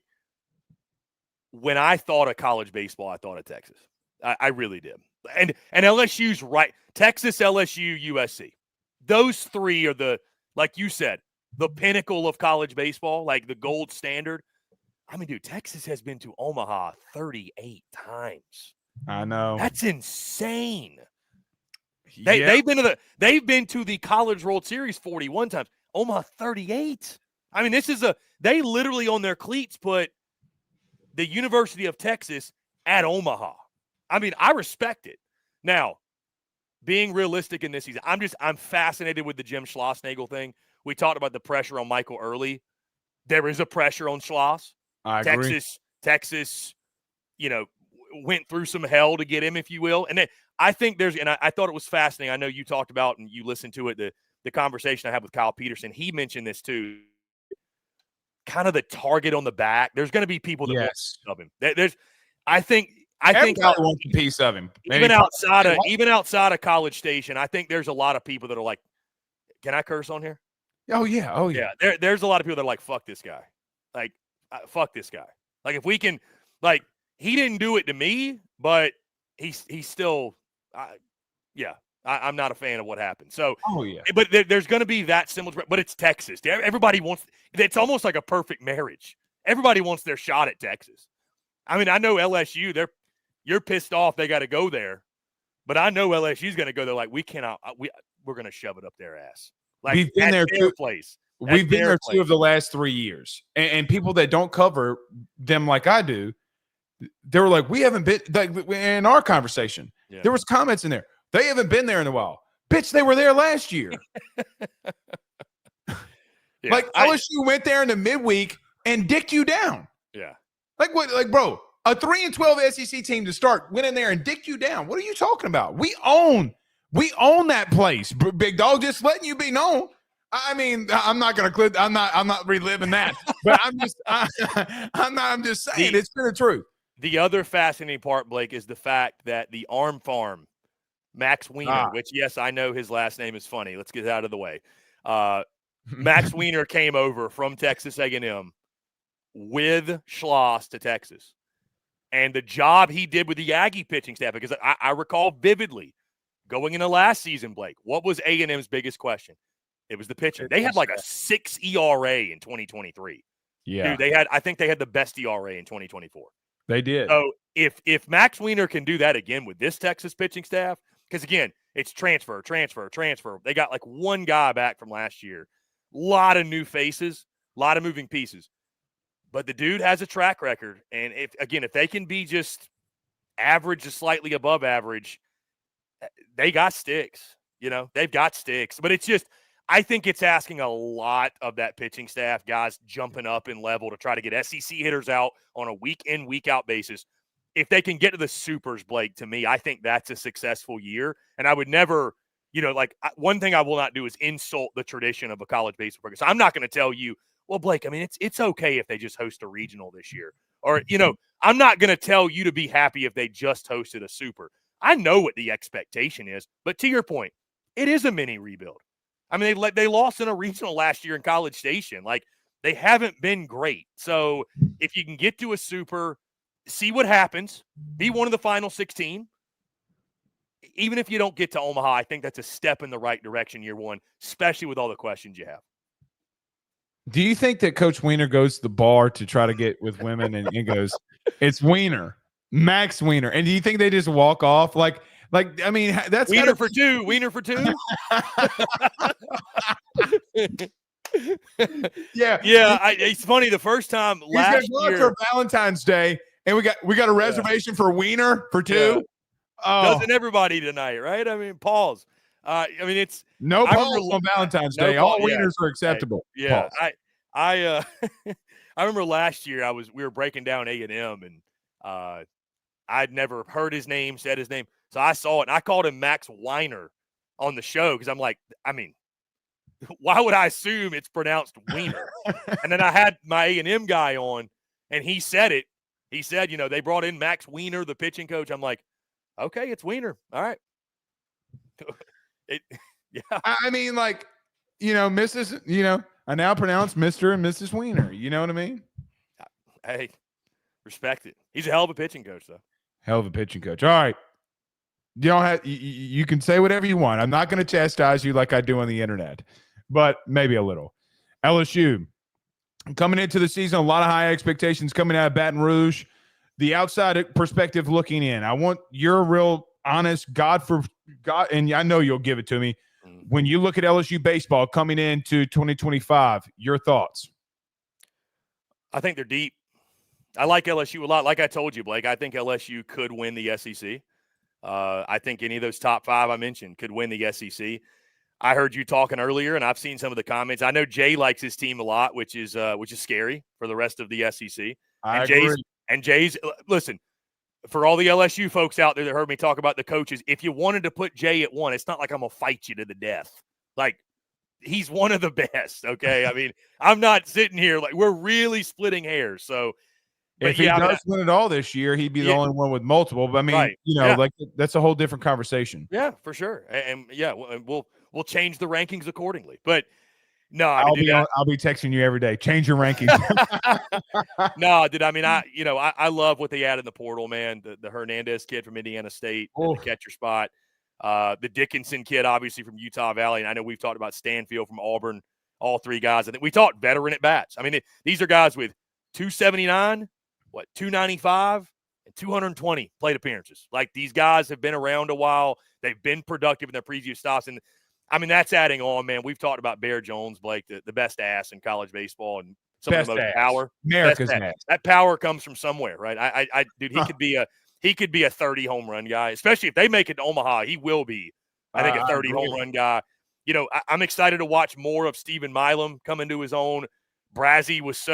when I thought of college baseball, I thought of Texas. I really did. And LSU's right. Texas, LSU, USC. Those three are like you said, the pinnacle of college baseball, like the gold standard. I mean, dude, Texas has been to Omaha 38 times. I know. That's insane. Yeah. They've been to the College World Series 41 times. Omaha 38. I mean, they literally on their cleats put the University of Texas at Omaha. I mean, I respect it. Now, being realistic in this season, I'm fascinated with the Jim Schlossnagle thing. We talked about the pressure on Michael Early. There is a pressure on Schloss. I agree. Texas went through some hell to get him, if you will. And then I think I thought it was fascinating. I know you talked about and you listened to it, the conversation I had with Kyle Peterson. He mentioned this too. Kind of the target on the back. There's going to be people that want of him. I think Everybody wants a piece of him. Even outside of College Station, I think there's a lot of people that are like, can I curse on here? Oh yeah. There's a lot of people that are like, fuck this guy. Like, fuck this guy. Like, if we can, like, he didn't do it to me, but he's still, I'm not a fan of what happened. So, but there's going to be that similar, but it's Texas. Everybody wants, it's almost like a perfect marriage. Everybody wants their shot at Texas. I mean, I know LSU, you're pissed off they got to go there, but I know LSU's going to go there like, we're going to shove it up their ass. Like, we've been there too. We've been there 2 of the last 3 years. And people that don't cover them like I do, they were like, we haven't been, like, in our conversation, there was comments in there. They haven't been there in a while. Bitch, they were there last year. Like, LSU went there in the midweek and dicked you down. Yeah. Like, what? Like, bro, a 3-12 SEC team to start went in there and dicked you down. What are you talking about? We own that place, big dog. Just letting you be known. I mean, I'm not going to clip. I'm not reliving that. But I'm just saying it's been the truth. The other fascinating part, Blake, is the fact that the Arm Farm, Max Wiener, which, yes, I know his last name is funny. Let's get it out of the way. Max Wiener came over from Texas A&M with Schloss to Texas. And the job he did with the Aggie pitching staff, because I recall vividly going into last season, Blake, what was A&M's biggest question? It was the pitching. They had like a 6 ERA in 2023. Yeah. Dude, I think they had the best ERA in 2024. They did. So if Max Wiener can do that again with this Texas pitching staff, because again, it's transfer. They got like one guy back from last year. A lot of new faces, a lot of moving pieces. But the dude has a track record. And if they can be just average to slightly above average, they got sticks. They've got sticks. But it's just, I think it's asking a lot of that pitching staff, guys jumping up in level to try to get SEC hitters out on a week-in, week-out basis. If they can get to the supers, Blake, to me, I think that's a successful year. And I would never, one thing I will not do is insult the tradition of a college baseball program. So I'm not going to tell you, well, Blake, I mean, it's okay if they just host a regional this year. Or, I'm not going to tell you to be happy if they just hosted a super. I know what the expectation is. But to your point, it is a mini rebuild. I mean, they lost in a regional last year in College Station. Like, they haven't been great. So if you can get to a super, see what happens, be one of the final 16. Even if you don't get to Omaha, I think that's a step in the right direction year one, especially with all the questions you have. Do you think that Coach Wiener goes to the bar to try to get with women and goes, it's Wiener, Max Wiener? And do you think they just walk off? Like, I mean, that's Wiener for two. Yeah. It's funny. The first time last year for Valentine's Day, and we got a reservation for Wiener for 2. Yeah. Oh. Doesn't everybody tonight, right? I mean, pause. I mean, it's no pause on Valentine's Day. All wieners are acceptable. Yeah, pause. I remember last year we were breaking down A&M, and I'd never heard his name, said his name. So I saw it, and I called him Max Wiener on the show because I'm like, I mean, why would I assume it's pronounced Wiener? And then I had my A&M guy on, and he said it. He said, they brought in Max Wiener, the pitching coach. I'm like, okay, it's Wiener. All right. I mean, like, Mrs., I now pronounce Mr. and Mrs. Wiener. You know what I mean? Hey, respect it. He's a hell of a pitching coach, though. Hell of a pitching coach. All right. You don't have. You can say whatever you want. I'm not going to chastise you like I do on the internet, but maybe a little. LSU coming into the season, a lot of high expectations coming out of Baton Rouge. The outside perspective looking in. I want your real honest God, and I know you'll give it to me. When you look at LSU baseball coming into 2025, your thoughts? I think they're deep. I like LSU a lot. Like I told you, Blake, I think LSU could win the SEC. I think any of those top 5 I mentioned could win the SEC. I heard you talking earlier, and I've seen some of the comments. I know Jay likes his team a lot, which is scary for the rest of the SEC. I agree. Jay's listen. for all the LSU folks out there that heard me talk about the coaches, if you wanted to put Jay at 1, it's not like I'm going to fight you to the death. Like, he's one of the best, okay? I mean, I'm not sitting here like we're really splitting hairs. So, if he does win it all this year, he'd be the only one with multiple. But I mean, right. like that's a whole different conversation. Yeah, for sure. And we'll change the rankings accordingly. But no, I'll be texting you every day. Change your rankings. No, dude. I mean, I love what they add in the portal, man. The Hernandez kid from Indiana State, the catcher spot. The Dickinson kid, obviously from Utah Valley, and I know we've talked about Stanfield from Auburn. All 3 guys. I think we talked veteran at bats. I mean, these are guys with 279, 295, and 220 plate appearances. Like, these guys have been around a while. They've been productive in their previous stops, and I mean, that's adding on, man. We've talked about Bear Jones, Blake, the best ass in college baseball, and some of the most power. America's ass. That power comes from somewhere, right? Dude, he could be a 30 home run guy, especially if they make it to Omaha. He will be, I think, a 30 home run guy. I'm excited to watch more of Stephen Milam come into his own. Brazzy was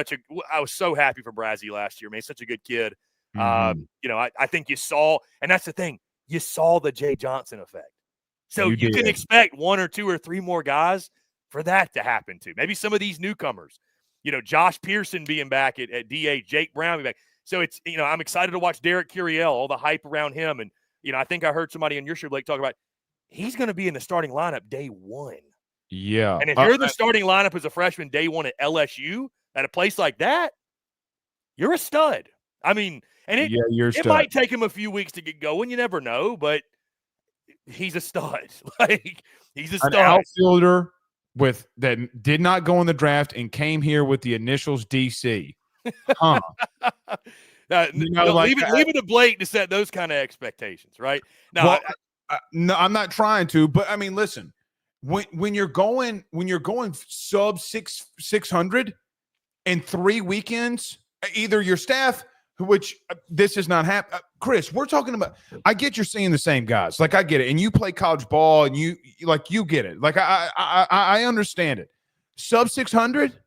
I was so happy for Brazzy last year, man. He's such a good kid. Mm-hmm. I think you saw, and that's the thing, you saw the Jay Johnson effect. So you did. can expect 1 or 2 or 3 more guys for that to happen to. Maybe some of these newcomers, Josh Pearson being back at DA, Jake Brown being back. So it's, I'm excited to watch Derek Curiel, all the hype around him. And, I think I heard somebody on your show, Blake, talk about he's going to be in the starting lineup day 1. Yeah. And if you're the starting lineup as a freshman day 1 at LSU, at a place like that, you're a stud. I mean, and it might take him a few weeks to get going. You never know, but he's a stud. Like, he's a stud. An outfielder that did not go in the draft and came here with the initials DC. Huh. Leave it to Blake to set those kind of expectations, right? Now, no, I'm not trying to, but I mean, listen, when you're going sub 600 in 3 weekends, either your staff, which this is not happening. Chris, we're talking about, I get you're seeing the same guys. Like, I get it. And you play college ball and you get it. Like, I understand it. Sub 600.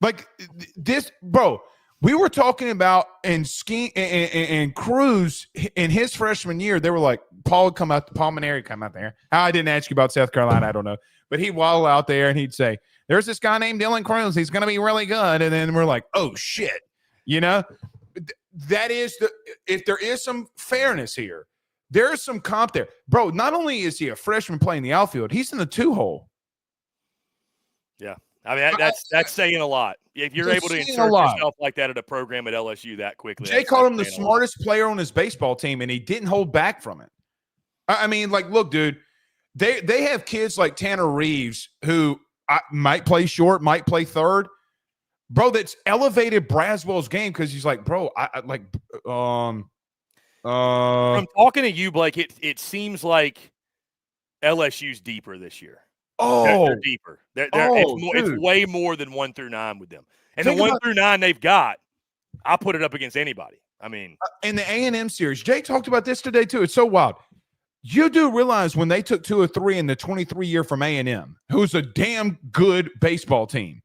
Like this, bro, we were talking about in ski and Cruz in his freshman year. They were like, Paul Maneri come out there. I didn't ask you about South Carolina. I don't know. But he'd waddle out there and he'd say, there's this guy named Dylan Cruz. He's going to be really good. And then we're like, oh, shit. That is if there is some fairness here, there is some comp there. Bro, not only is he a freshman playing the outfield, he's in the 2-hole. Yeah. I mean, that's saying a lot. If you're able to insert yourself like that at a program at LSU that quickly. Jay called him the smartest player on his baseball team, and he didn't hold back from it. I mean, like, look, dude, they have kids like Tanner Reeves who might play short, might play third. Bro, that's elevated Braswell's game because he's like, bro, From talking to you, Blake, it seems like LSU's deeper this year. Oh, they're deeper. It's way more than 1 through 9 with them. And the 1 through 9 they've got, I'll put it up against anybody. I mean, in the A&M series, Jay talked about this today too. It's so wild. You do realize when they took 2 or 3 in the 23 year from A&M, who's a damn good baseball team,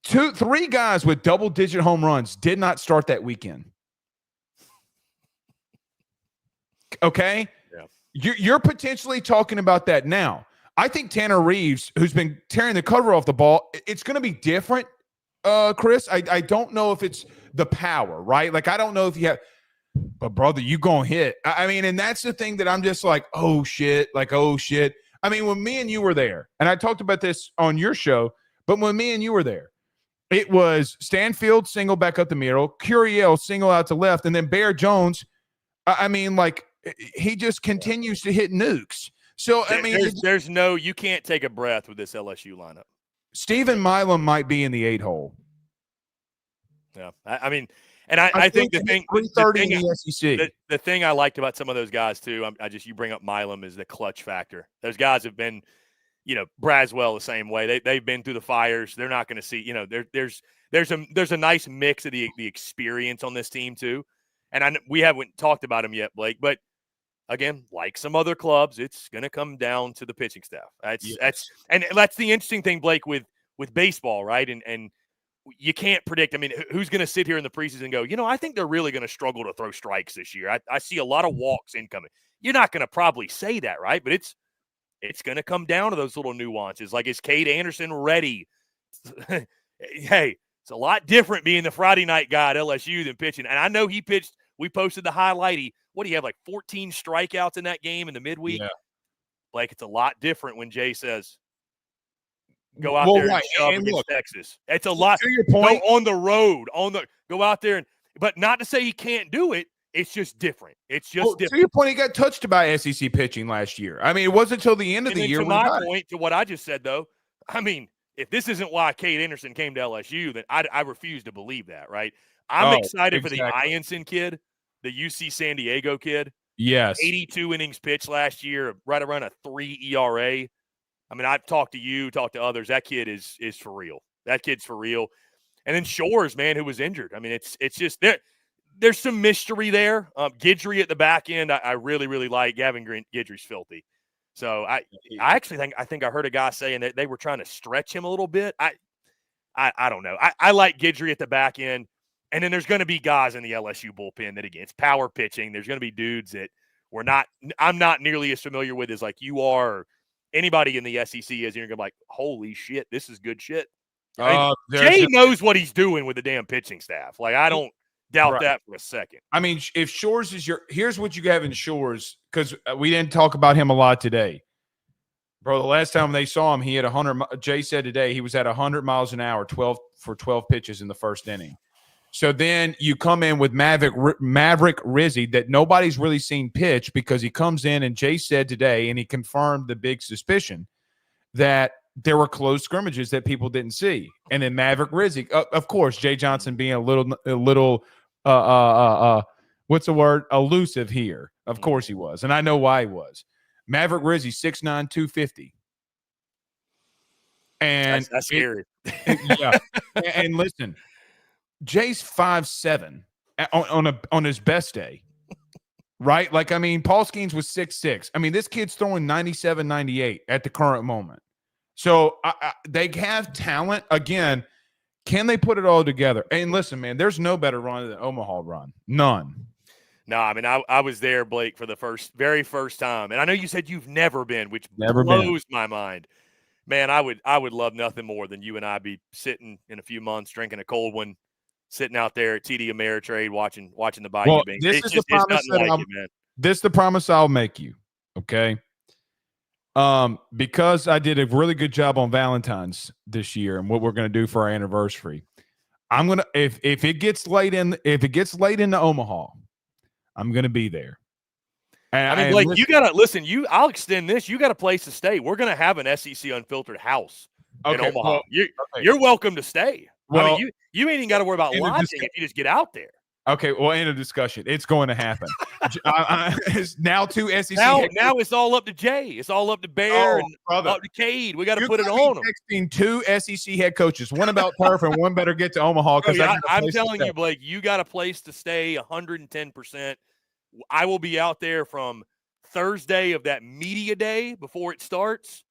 3 guys with double-digit home runs did not start that weekend. Okay? Yeah. You're potentially talking about that now. I think Tanner Reeves, who's been tearing the cover off the ball, it's going to be different, Chris. I don't know if it's the power, right? Like, I don't know if you have – but, brother, you going to hit. I mean, and that's the thing that I'm just like, oh, shit. I mean, when me and you were there, and I talked about this on your show, but when me and you were there, it was Stanfield single back up the middle, Curiel single out to left, and then Bear Jones, I mean, like, he just continues to hit nukes. So, I mean, you can't take a breath with this LSU lineup. Stephen Milam might be in the 8-hole. Yeah. I mean, and I think the thing, 330 in the SEC. The thing I liked about some of those guys too, you bring up Milam, is the clutch factor. Those guys have been, Braswell the same way. They've been through the fires. They're not going to see, there's a nice mix of the experience on this team too. And we haven't talked about them yet, Blake, but again, like some other clubs, it's going to come down to the pitching staff. That's the interesting thing, Blake, with baseball, right? And you can't predict. I mean, who's going to sit here in the preseason and go, I think they're really going to struggle to throw strikes this year. I see a lot of walks incoming. You're not going to probably say that, right? But it's going to come down to those little nuances. Like, is Cade Anderson ready? Hey, it's a lot different being the Friday night guy at LSU than pitching. And I know he pitched. We posted the highlight. What do you have, like 14 strikeouts in that game in the midweek? Yeah. Like, it's a lot different when Jay says, go out there and shove against Texas. It's a lot. To your point, go on the road, go out there, but not to say he can't do it. It's just different. It's just different. To your point, he got touched by SEC pitching last year. I mean, it wasn't until the end of the year. To my point, to what I just said, though, I mean, if this isn't why Cade Anderson came to LSU, then I refuse to believe that, right? I'm excited for the Ianson kid, the UC San Diego kid. Yes. 82 innings pitched last year, right around a 3 ERA. I mean, I've talked to you, talked to others. That kid is for real. That kid's for real. And then Shores, man, who was injured. I mean, it's just there's some mystery there. Guidry at the back end, I really, really like. Gavin Guidry's filthy. So I actually think I heard a guy saying that they were trying to stretch him a little bit. I don't know. I like Guidry at the back end. And then there's going to be guys in the LSU bullpen that, again, it's power pitching. There's going to be dudes that I'm not nearly as familiar with as like you are, or anybody in the SEC is. And you're going to be like, holy shit, this is good shit. Jay knows what he's doing with the damn pitching staff. Like, I don't doubt that for a second. I mean, if Shores is here's what you have in Shores, because we didn't talk about him a lot today. Bro, the last time they saw him, he had 100. Jay said today he was at 100 miles an hour, 12 pitches in the first inning. So then you come in with Maverick Rizzi that nobody's really seen pitch, because he comes in, and Jay said today, and he confirmed the big suspicion that there were close scrimmages that people didn't see. And then Maverick Rizzi, of course, Jay Johnson being a little what's the word? Elusive here. Of course he was. And I know why he was. Maverick Rizzi, 6'9", 250. And that's scary. Yeah. And listen, Jay's 5'7" on his best day, right? Like, I mean, Paul Skeens was 6'6". I mean, this kid's throwing 97, 98 at the current moment. So they have talent. Again, can they put it all together? And listen, man, there's no better run than Omaha run. None. No, I mean, I was there, Blake, for the very first time. And I know you said you've never been, which blows my mind. Man, I would love nothing more than you and I be sitting in a few months, drinking a cold one, sitting out there at TD Ameritrade, watching the Bayou Bing. This is the promise I'll make you, okay? Because I did a really good job on Valentine's this year and what we're going to do for our anniversary. I'm gonna if it gets late into Omaha, I'm gonna be there. And, I mean, Blake, you gotta listen. I'll extend this. You got a place to stay. We're gonna have an SEC Unfiltered house in Omaha. You're welcome to stay. Well, I mean, you ain't even got to worry about lodging if you just get out there. Okay, well, end of discussion. It's going to happen. Now two SEC. Now it's all up to Jay. It's all up to Bear and up to Cade. We got to put it on them. Texting two SEC head coaches, one about turf and one better get to Omaha. Because I'm telling you, Blake, you got a place to stay 110%. I will be out there from Thursday of that media day before it starts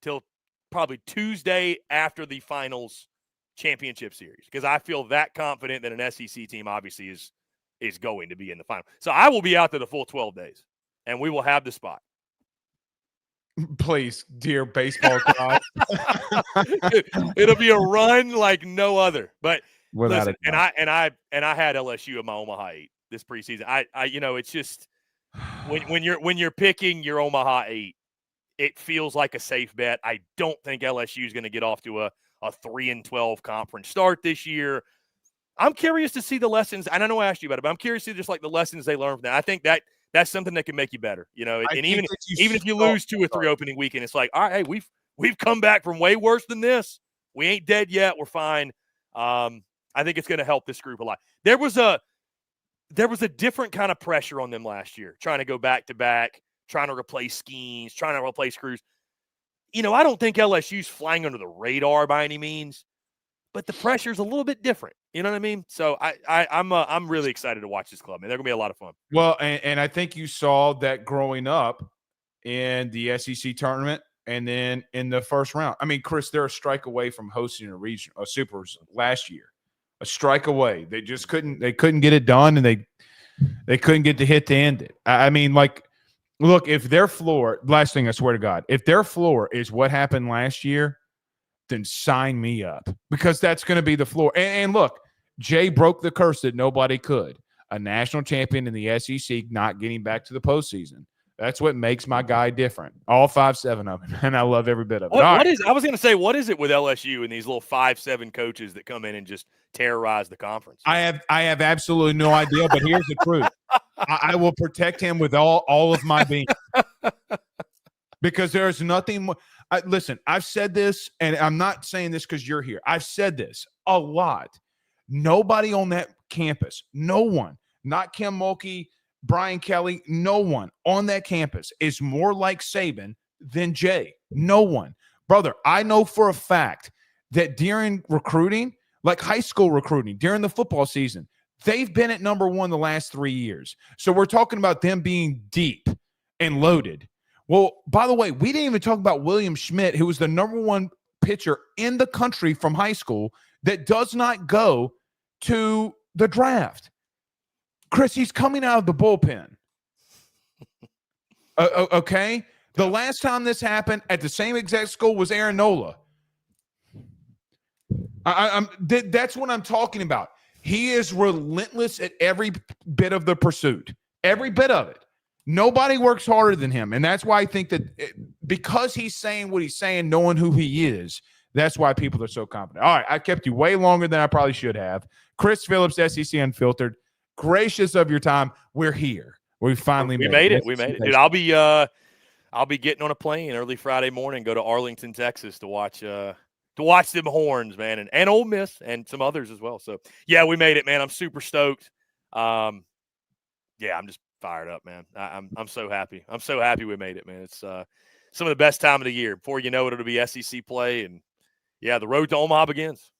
till probably Tuesday after the finals championship series, because I feel that confident that an SEC team obviously is going to be in the final. So I will be out there the full 12 days, and we will have the spot. Please, dear baseball God. It'll be a run like no other. But without listen, and I had LSU in my Omaha 8 this preseason. I it's just when you're picking your Omaha 8, it feels like a safe bet. I don't think LSU is going to get off to a 3-12 conference start this year. I'm curious to see the lessons. And I know I asked you about it, but I'm curious to see just like the lessons they learned from that. I think that's something that can make you better. You know, and even if you lose 2 or 3 opening weekend, it's like, all right, hey, we've come back from way worse than this. We ain't dead yet. We're fine. I think it's going to help this group a lot. There was a different kind of pressure on them last year, trying to go back to back, trying to replace Skeens, trying to replace Cruz. You know, I don't think LSU's flying under the radar by any means, but the pressure's a little bit different. You know what I mean? So I'm really excited to watch this club, man. They're gonna be a lot of fun. Well, and I think you saw that growing up in the SEC tournament. and then in the first round. I mean, Chris, they're a strike away from hosting a supers last year. A strike away. They just couldn't get it done, and they couldn't get the hit to end it. I mean, like, look, if their floor, last thing I swear to God, if their floor is what happened last year, then sign me up, because that's going to be the floor. And look, Jay broke the curse that nobody could. A national champion in the SEC not getting back to the postseason. That's what makes my guy different. All 5'7" of him, and I love every bit of it. I was going to say, what is it with LSU and these little 5'7" coaches that come in and just terrorize the conference? I have absolutely no idea, but here's the truth. I will protect him with all of my being, because there's nothing more. Listen, I've said this, and I'm not saying this because you're here. I've said this a lot. Nobody on that campus, no one, not Kim Mulkey, Brian Kelly, no one on that campus is more like Saban than Jay. No one. Brother, I know for a fact that during recruiting, like high school recruiting, during the football season, they've been at number one the last 3 years. So we're talking about them being deep and loaded. Well, by the way, we didn't even talk about William Schmidt, who was the number one pitcher in the country from high school that does not go to the draft. Chris, he's coming out of the bullpen. Okay? The last time this happened at the same exact school was Aaron Nola. That's what I'm talking about. He is relentless at every bit of the pursuit. Every bit of it. Nobody works harder than him. And that's why I think that because he's saying what he's saying, knowing who he is, that's why people are so confident. All right, I kept you way longer than I probably should have. Chris Phillips, SEC Unfiltered. Gracious of your time. We're here. We finally made it. We made it. Dude, I'll be getting on a plane early Friday morning, go to Arlington, Texas to watch them Horns, man, and Ole Miss and some others as well. So yeah, we made it, man. I'm super stoked. Yeah, I'm just fired up, man. I'm so happy. I'm so happy we made it, man. It's some of the best time of the year. Before you know it, it'll be SEC play, and yeah, the road to Omaha begins.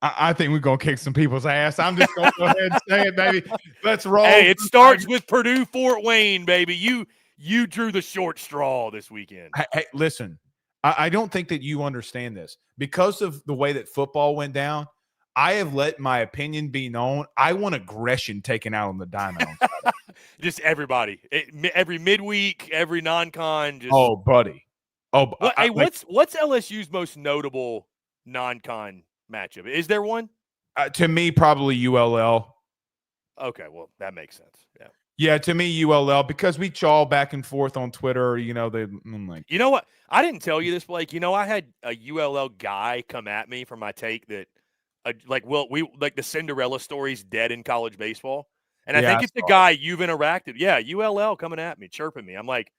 I think we're going to kick some people's ass. I'm just going to go ahead and say it, baby. Let's roll. Hey, it starts with Purdue Fort Wayne, baby. You drew the short straw this weekend. Hey, listen, I don't think that you understand this. Because of the way that football went down, I have let my opinion be known. I want aggression taken out on the diamond. Just everybody. Every midweek, every non-con. Just... Oh, buddy. Oh, hey, what's LSU's most notable non-con matchup? Is there one? To me, probably ULL. Okay, well, that makes sense. Yeah. Yeah, to me, ULL, because we chaw back and forth on Twitter. You know, I'm like, you know what? I didn't tell you this, Blake. You know, I had a ULL guy come at me for my take that, the Cinderella story's dead in college baseball, and I think it's the guy you've interacted. Yeah, ULL coming at me, chirping me. I'm like,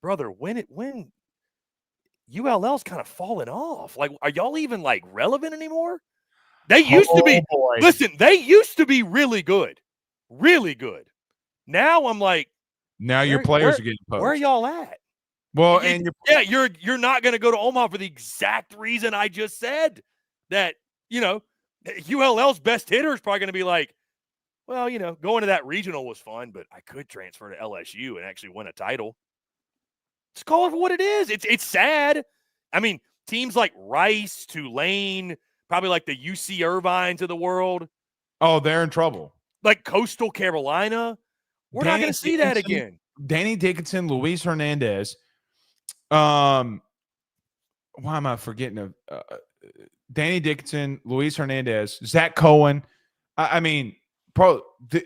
brother, when ULL's kind of falling off. Like, are y'all even like relevant anymore? They used to be. Boy. Listen, they used to be really good, really good. Now I'm like, now your players are getting poached. Where are y'all at? Well, you're not going to go to Omaha for the exact reason I just said. That, you know, ULL's best hitter is probably going to be like, well, you know, going to that regional was fun, but I could transfer to LSU and actually win a title. Just call it for what it is. It's sad. I mean, teams like Rice, Tulane, probably like the UC Irvines of the world. Oh, they're in trouble. Like Coastal Carolina. We're not going to see that again. Danny Dickinson, Luis Hernandez. Why am I forgetting? Danny Dickinson, Luis Hernandez, Zach Cohen. I mean,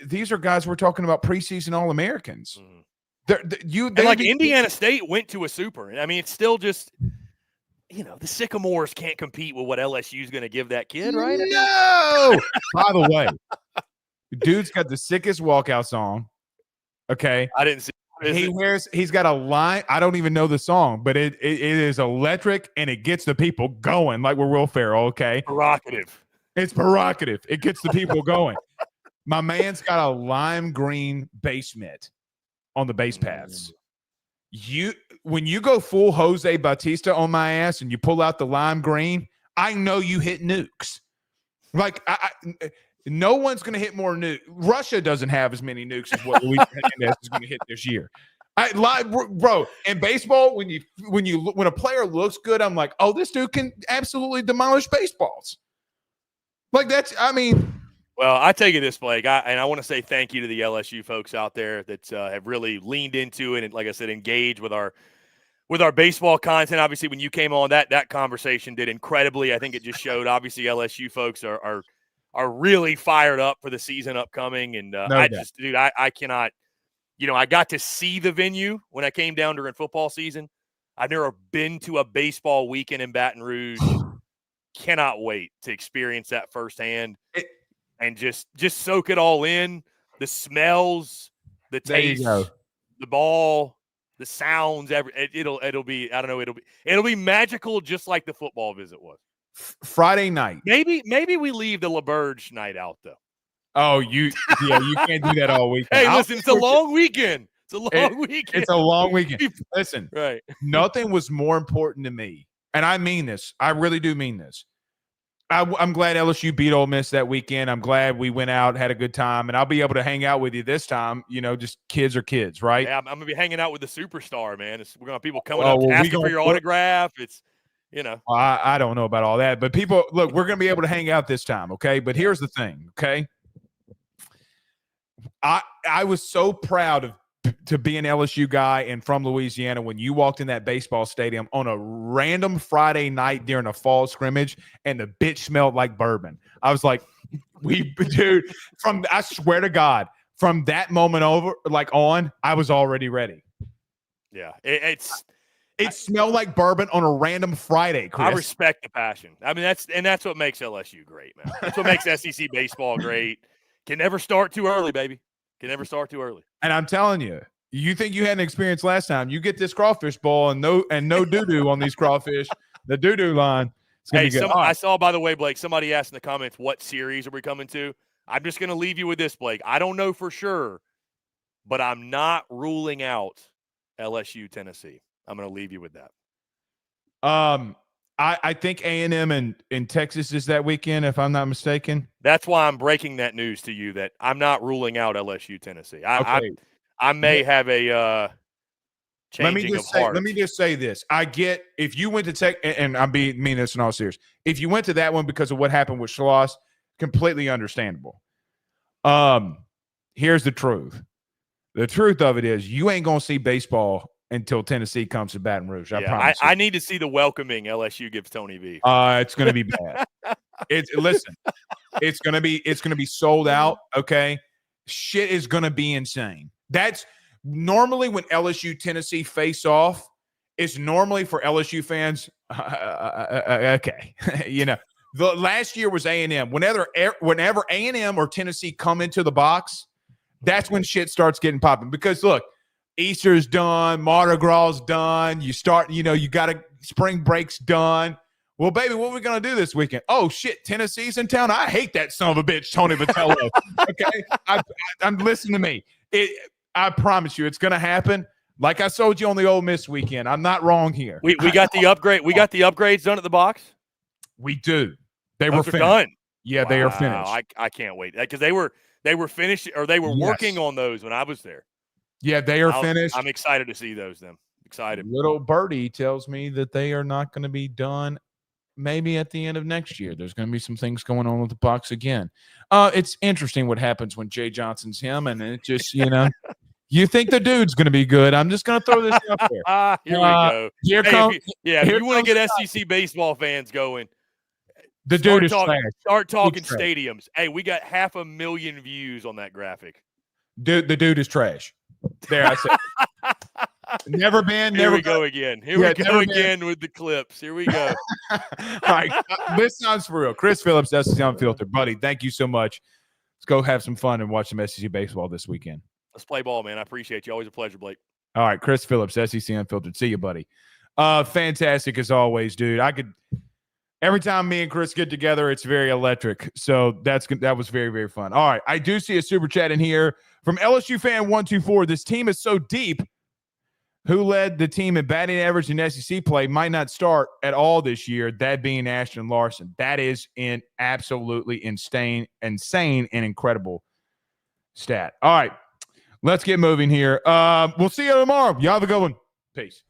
these are guys we're talking about preseason All-Americans. Mm-hmm. Indiana State went to a super. I mean, it's still just, you know, the Sycamores can't compete with what LSU is going to give that kid, right? No. By the way, dude's got the sickest walkout song. Okay, I didn't see. He's got a line. I don't even know the song, but it is electric and it gets the people going like we're Will Ferrell. Okay, provocative. It's provocative. It gets the people going. My man's got a lime green base mitt on the base paths. When you go full Jose Bautista on my ass and you pull out the lime green, I know you hit nukes. Like no one's going to hit more nukes. Russia doesn't have as many nukes as what Luis Hernandez is going to hit this year. Bro, in baseball, when a player looks good, I'm like, oh, this dude can absolutely demolish baseballs. Like Well, I take it this, Blake, I want to say thank you to the LSU folks out there that have really leaned into it and, like I said, engaged with our baseball content. Obviously, when you came on, that conversation did incredibly. I think it just showed. Obviously, LSU folks are really fired up for the season upcoming, and I cannot. I got to see the venue when I came down during football season. I've never been to a baseball weekend in Baton Rouge. Cannot wait to experience that firsthand and just soak it all in. The smells, the taste, the ball, the sounds. It'll be. I don't know. It'll be magical, just like the football visit was. Friday night. Maybe we leave the LaBerge night out though. Oh, you can't do that all weekend. Hey, listen, it's a long weekend. It's a long weekend. Listen, right. Nothing was more important to me, and I mean this. I really do mean this. I'm glad LSU beat Ole Miss that weekend. I'm glad we went out, had a good time, and I'll be able to hang out with you this time. Just kids are kids, right? Yeah, I'm going to be hanging out with the superstar, man. We're going to have people coming up asking for your autograph. It's, I don't know about all that, but people, look, we're going to be able to hang out this time, okay? But here's the thing, okay? I was so proud to be an LSU guy and from Louisiana when you walked in that baseball stadium on a random Friday night during a fall scrimmage and the bitch smelled like bourbon. I was like, I swear to God, from that moment on, I was already ready. Yeah. It smelled like bourbon on a random Friday, Chris. I respect the passion. I mean, that's what makes LSU great, man. That's what makes SEC baseball great. Can never start too early, baby. Can never start too early. And I'm telling you, you think you had an experience last time. You get this crawfish bowl and no doo-doo on these crawfish. The doo-doo line. It's gonna be good. I saw, by the way, Blake, somebody asked in the comments, what series are we coming to? I'm just going to leave you with this, Blake. I don't know for sure, but I'm not ruling out LSU Tennessee. I'm going to leave you with that. I think A&M in Texas is that weekend, if I'm not mistaken. That's why I'm breaking that news to you, that I'm not ruling out LSU Tennessee. I may have a changing of heart. Let me just say this. I get if you went to Tech, and I'm mean this in all seriousness. If you went to that one because of what happened with Schloss, completely understandable. Here's the truth. The truth of it is you ain't going to see baseball until Tennessee comes to Baton Rouge. I promise. I need to see the welcoming LSU gives Tony V. It's going to be bad. It's going to be sold out. Okay, shit is going to be insane. That's normally when LSU Tennessee face off. It's normally for LSU fans. Okay, the last year was A&M. Whenever A&M or Tennessee come into the box, that's when shit starts getting popping. Because look. Easter's done, Mardi Gras done. You start, you got spring break's done. Well, baby, what are we gonna do this weekend? Oh shit, Tennessee's in town. I hate that son of a bitch, Tony Vitello. Okay, I'm listening to me. I promise you, it's gonna happen. Like I told you on the Ole Miss weekend, I'm not wrong here. We got the upgrade. We got the upgrades done at the box. We do. They were finished. Done. Yeah, wow. They are finished. I can't wait because they were finished or they were working on those when I was there. Yeah, they are finished. I'm excited to see those then. Excited. Little birdie tells me that they are not going to be done maybe at the end of next year. There's going to be some things going on with the box again. It's interesting what happens when Jay Johnson's him, and it just, you think the dude's going to be good. I'm just going to throw this up there. Here we go. If you want to get SEC baseball fans going, the dude is trash. Start talking stadiums. Hey, we got 500,000 views on that graphic. The dude is trash. There, I said never been. Here we go again. Here we go again with the clips. Here we go. All right. This sounds for real. Chris Phillips, SEC Unfiltered. Buddy, thank you so much. Let's go have some fun and watch some SEC baseball this weekend. Let's play ball, man. I appreciate you. Always a pleasure, Blake. All right. Chris Phillips, SEC Unfiltered. See you, buddy. Fantastic as always, dude. Every time me and Chris get together, it's very electric. So that was very, very fun. All right. I do see a super chat in here from LSU fan 124. This team is so deep. Who led the team in batting average in SEC play might not start at all this year, that being Ashton Larson. That is absolutely insane and incredible stat. All right. Let's get moving here. We'll see you tomorrow. Y'all have a good one. Peace.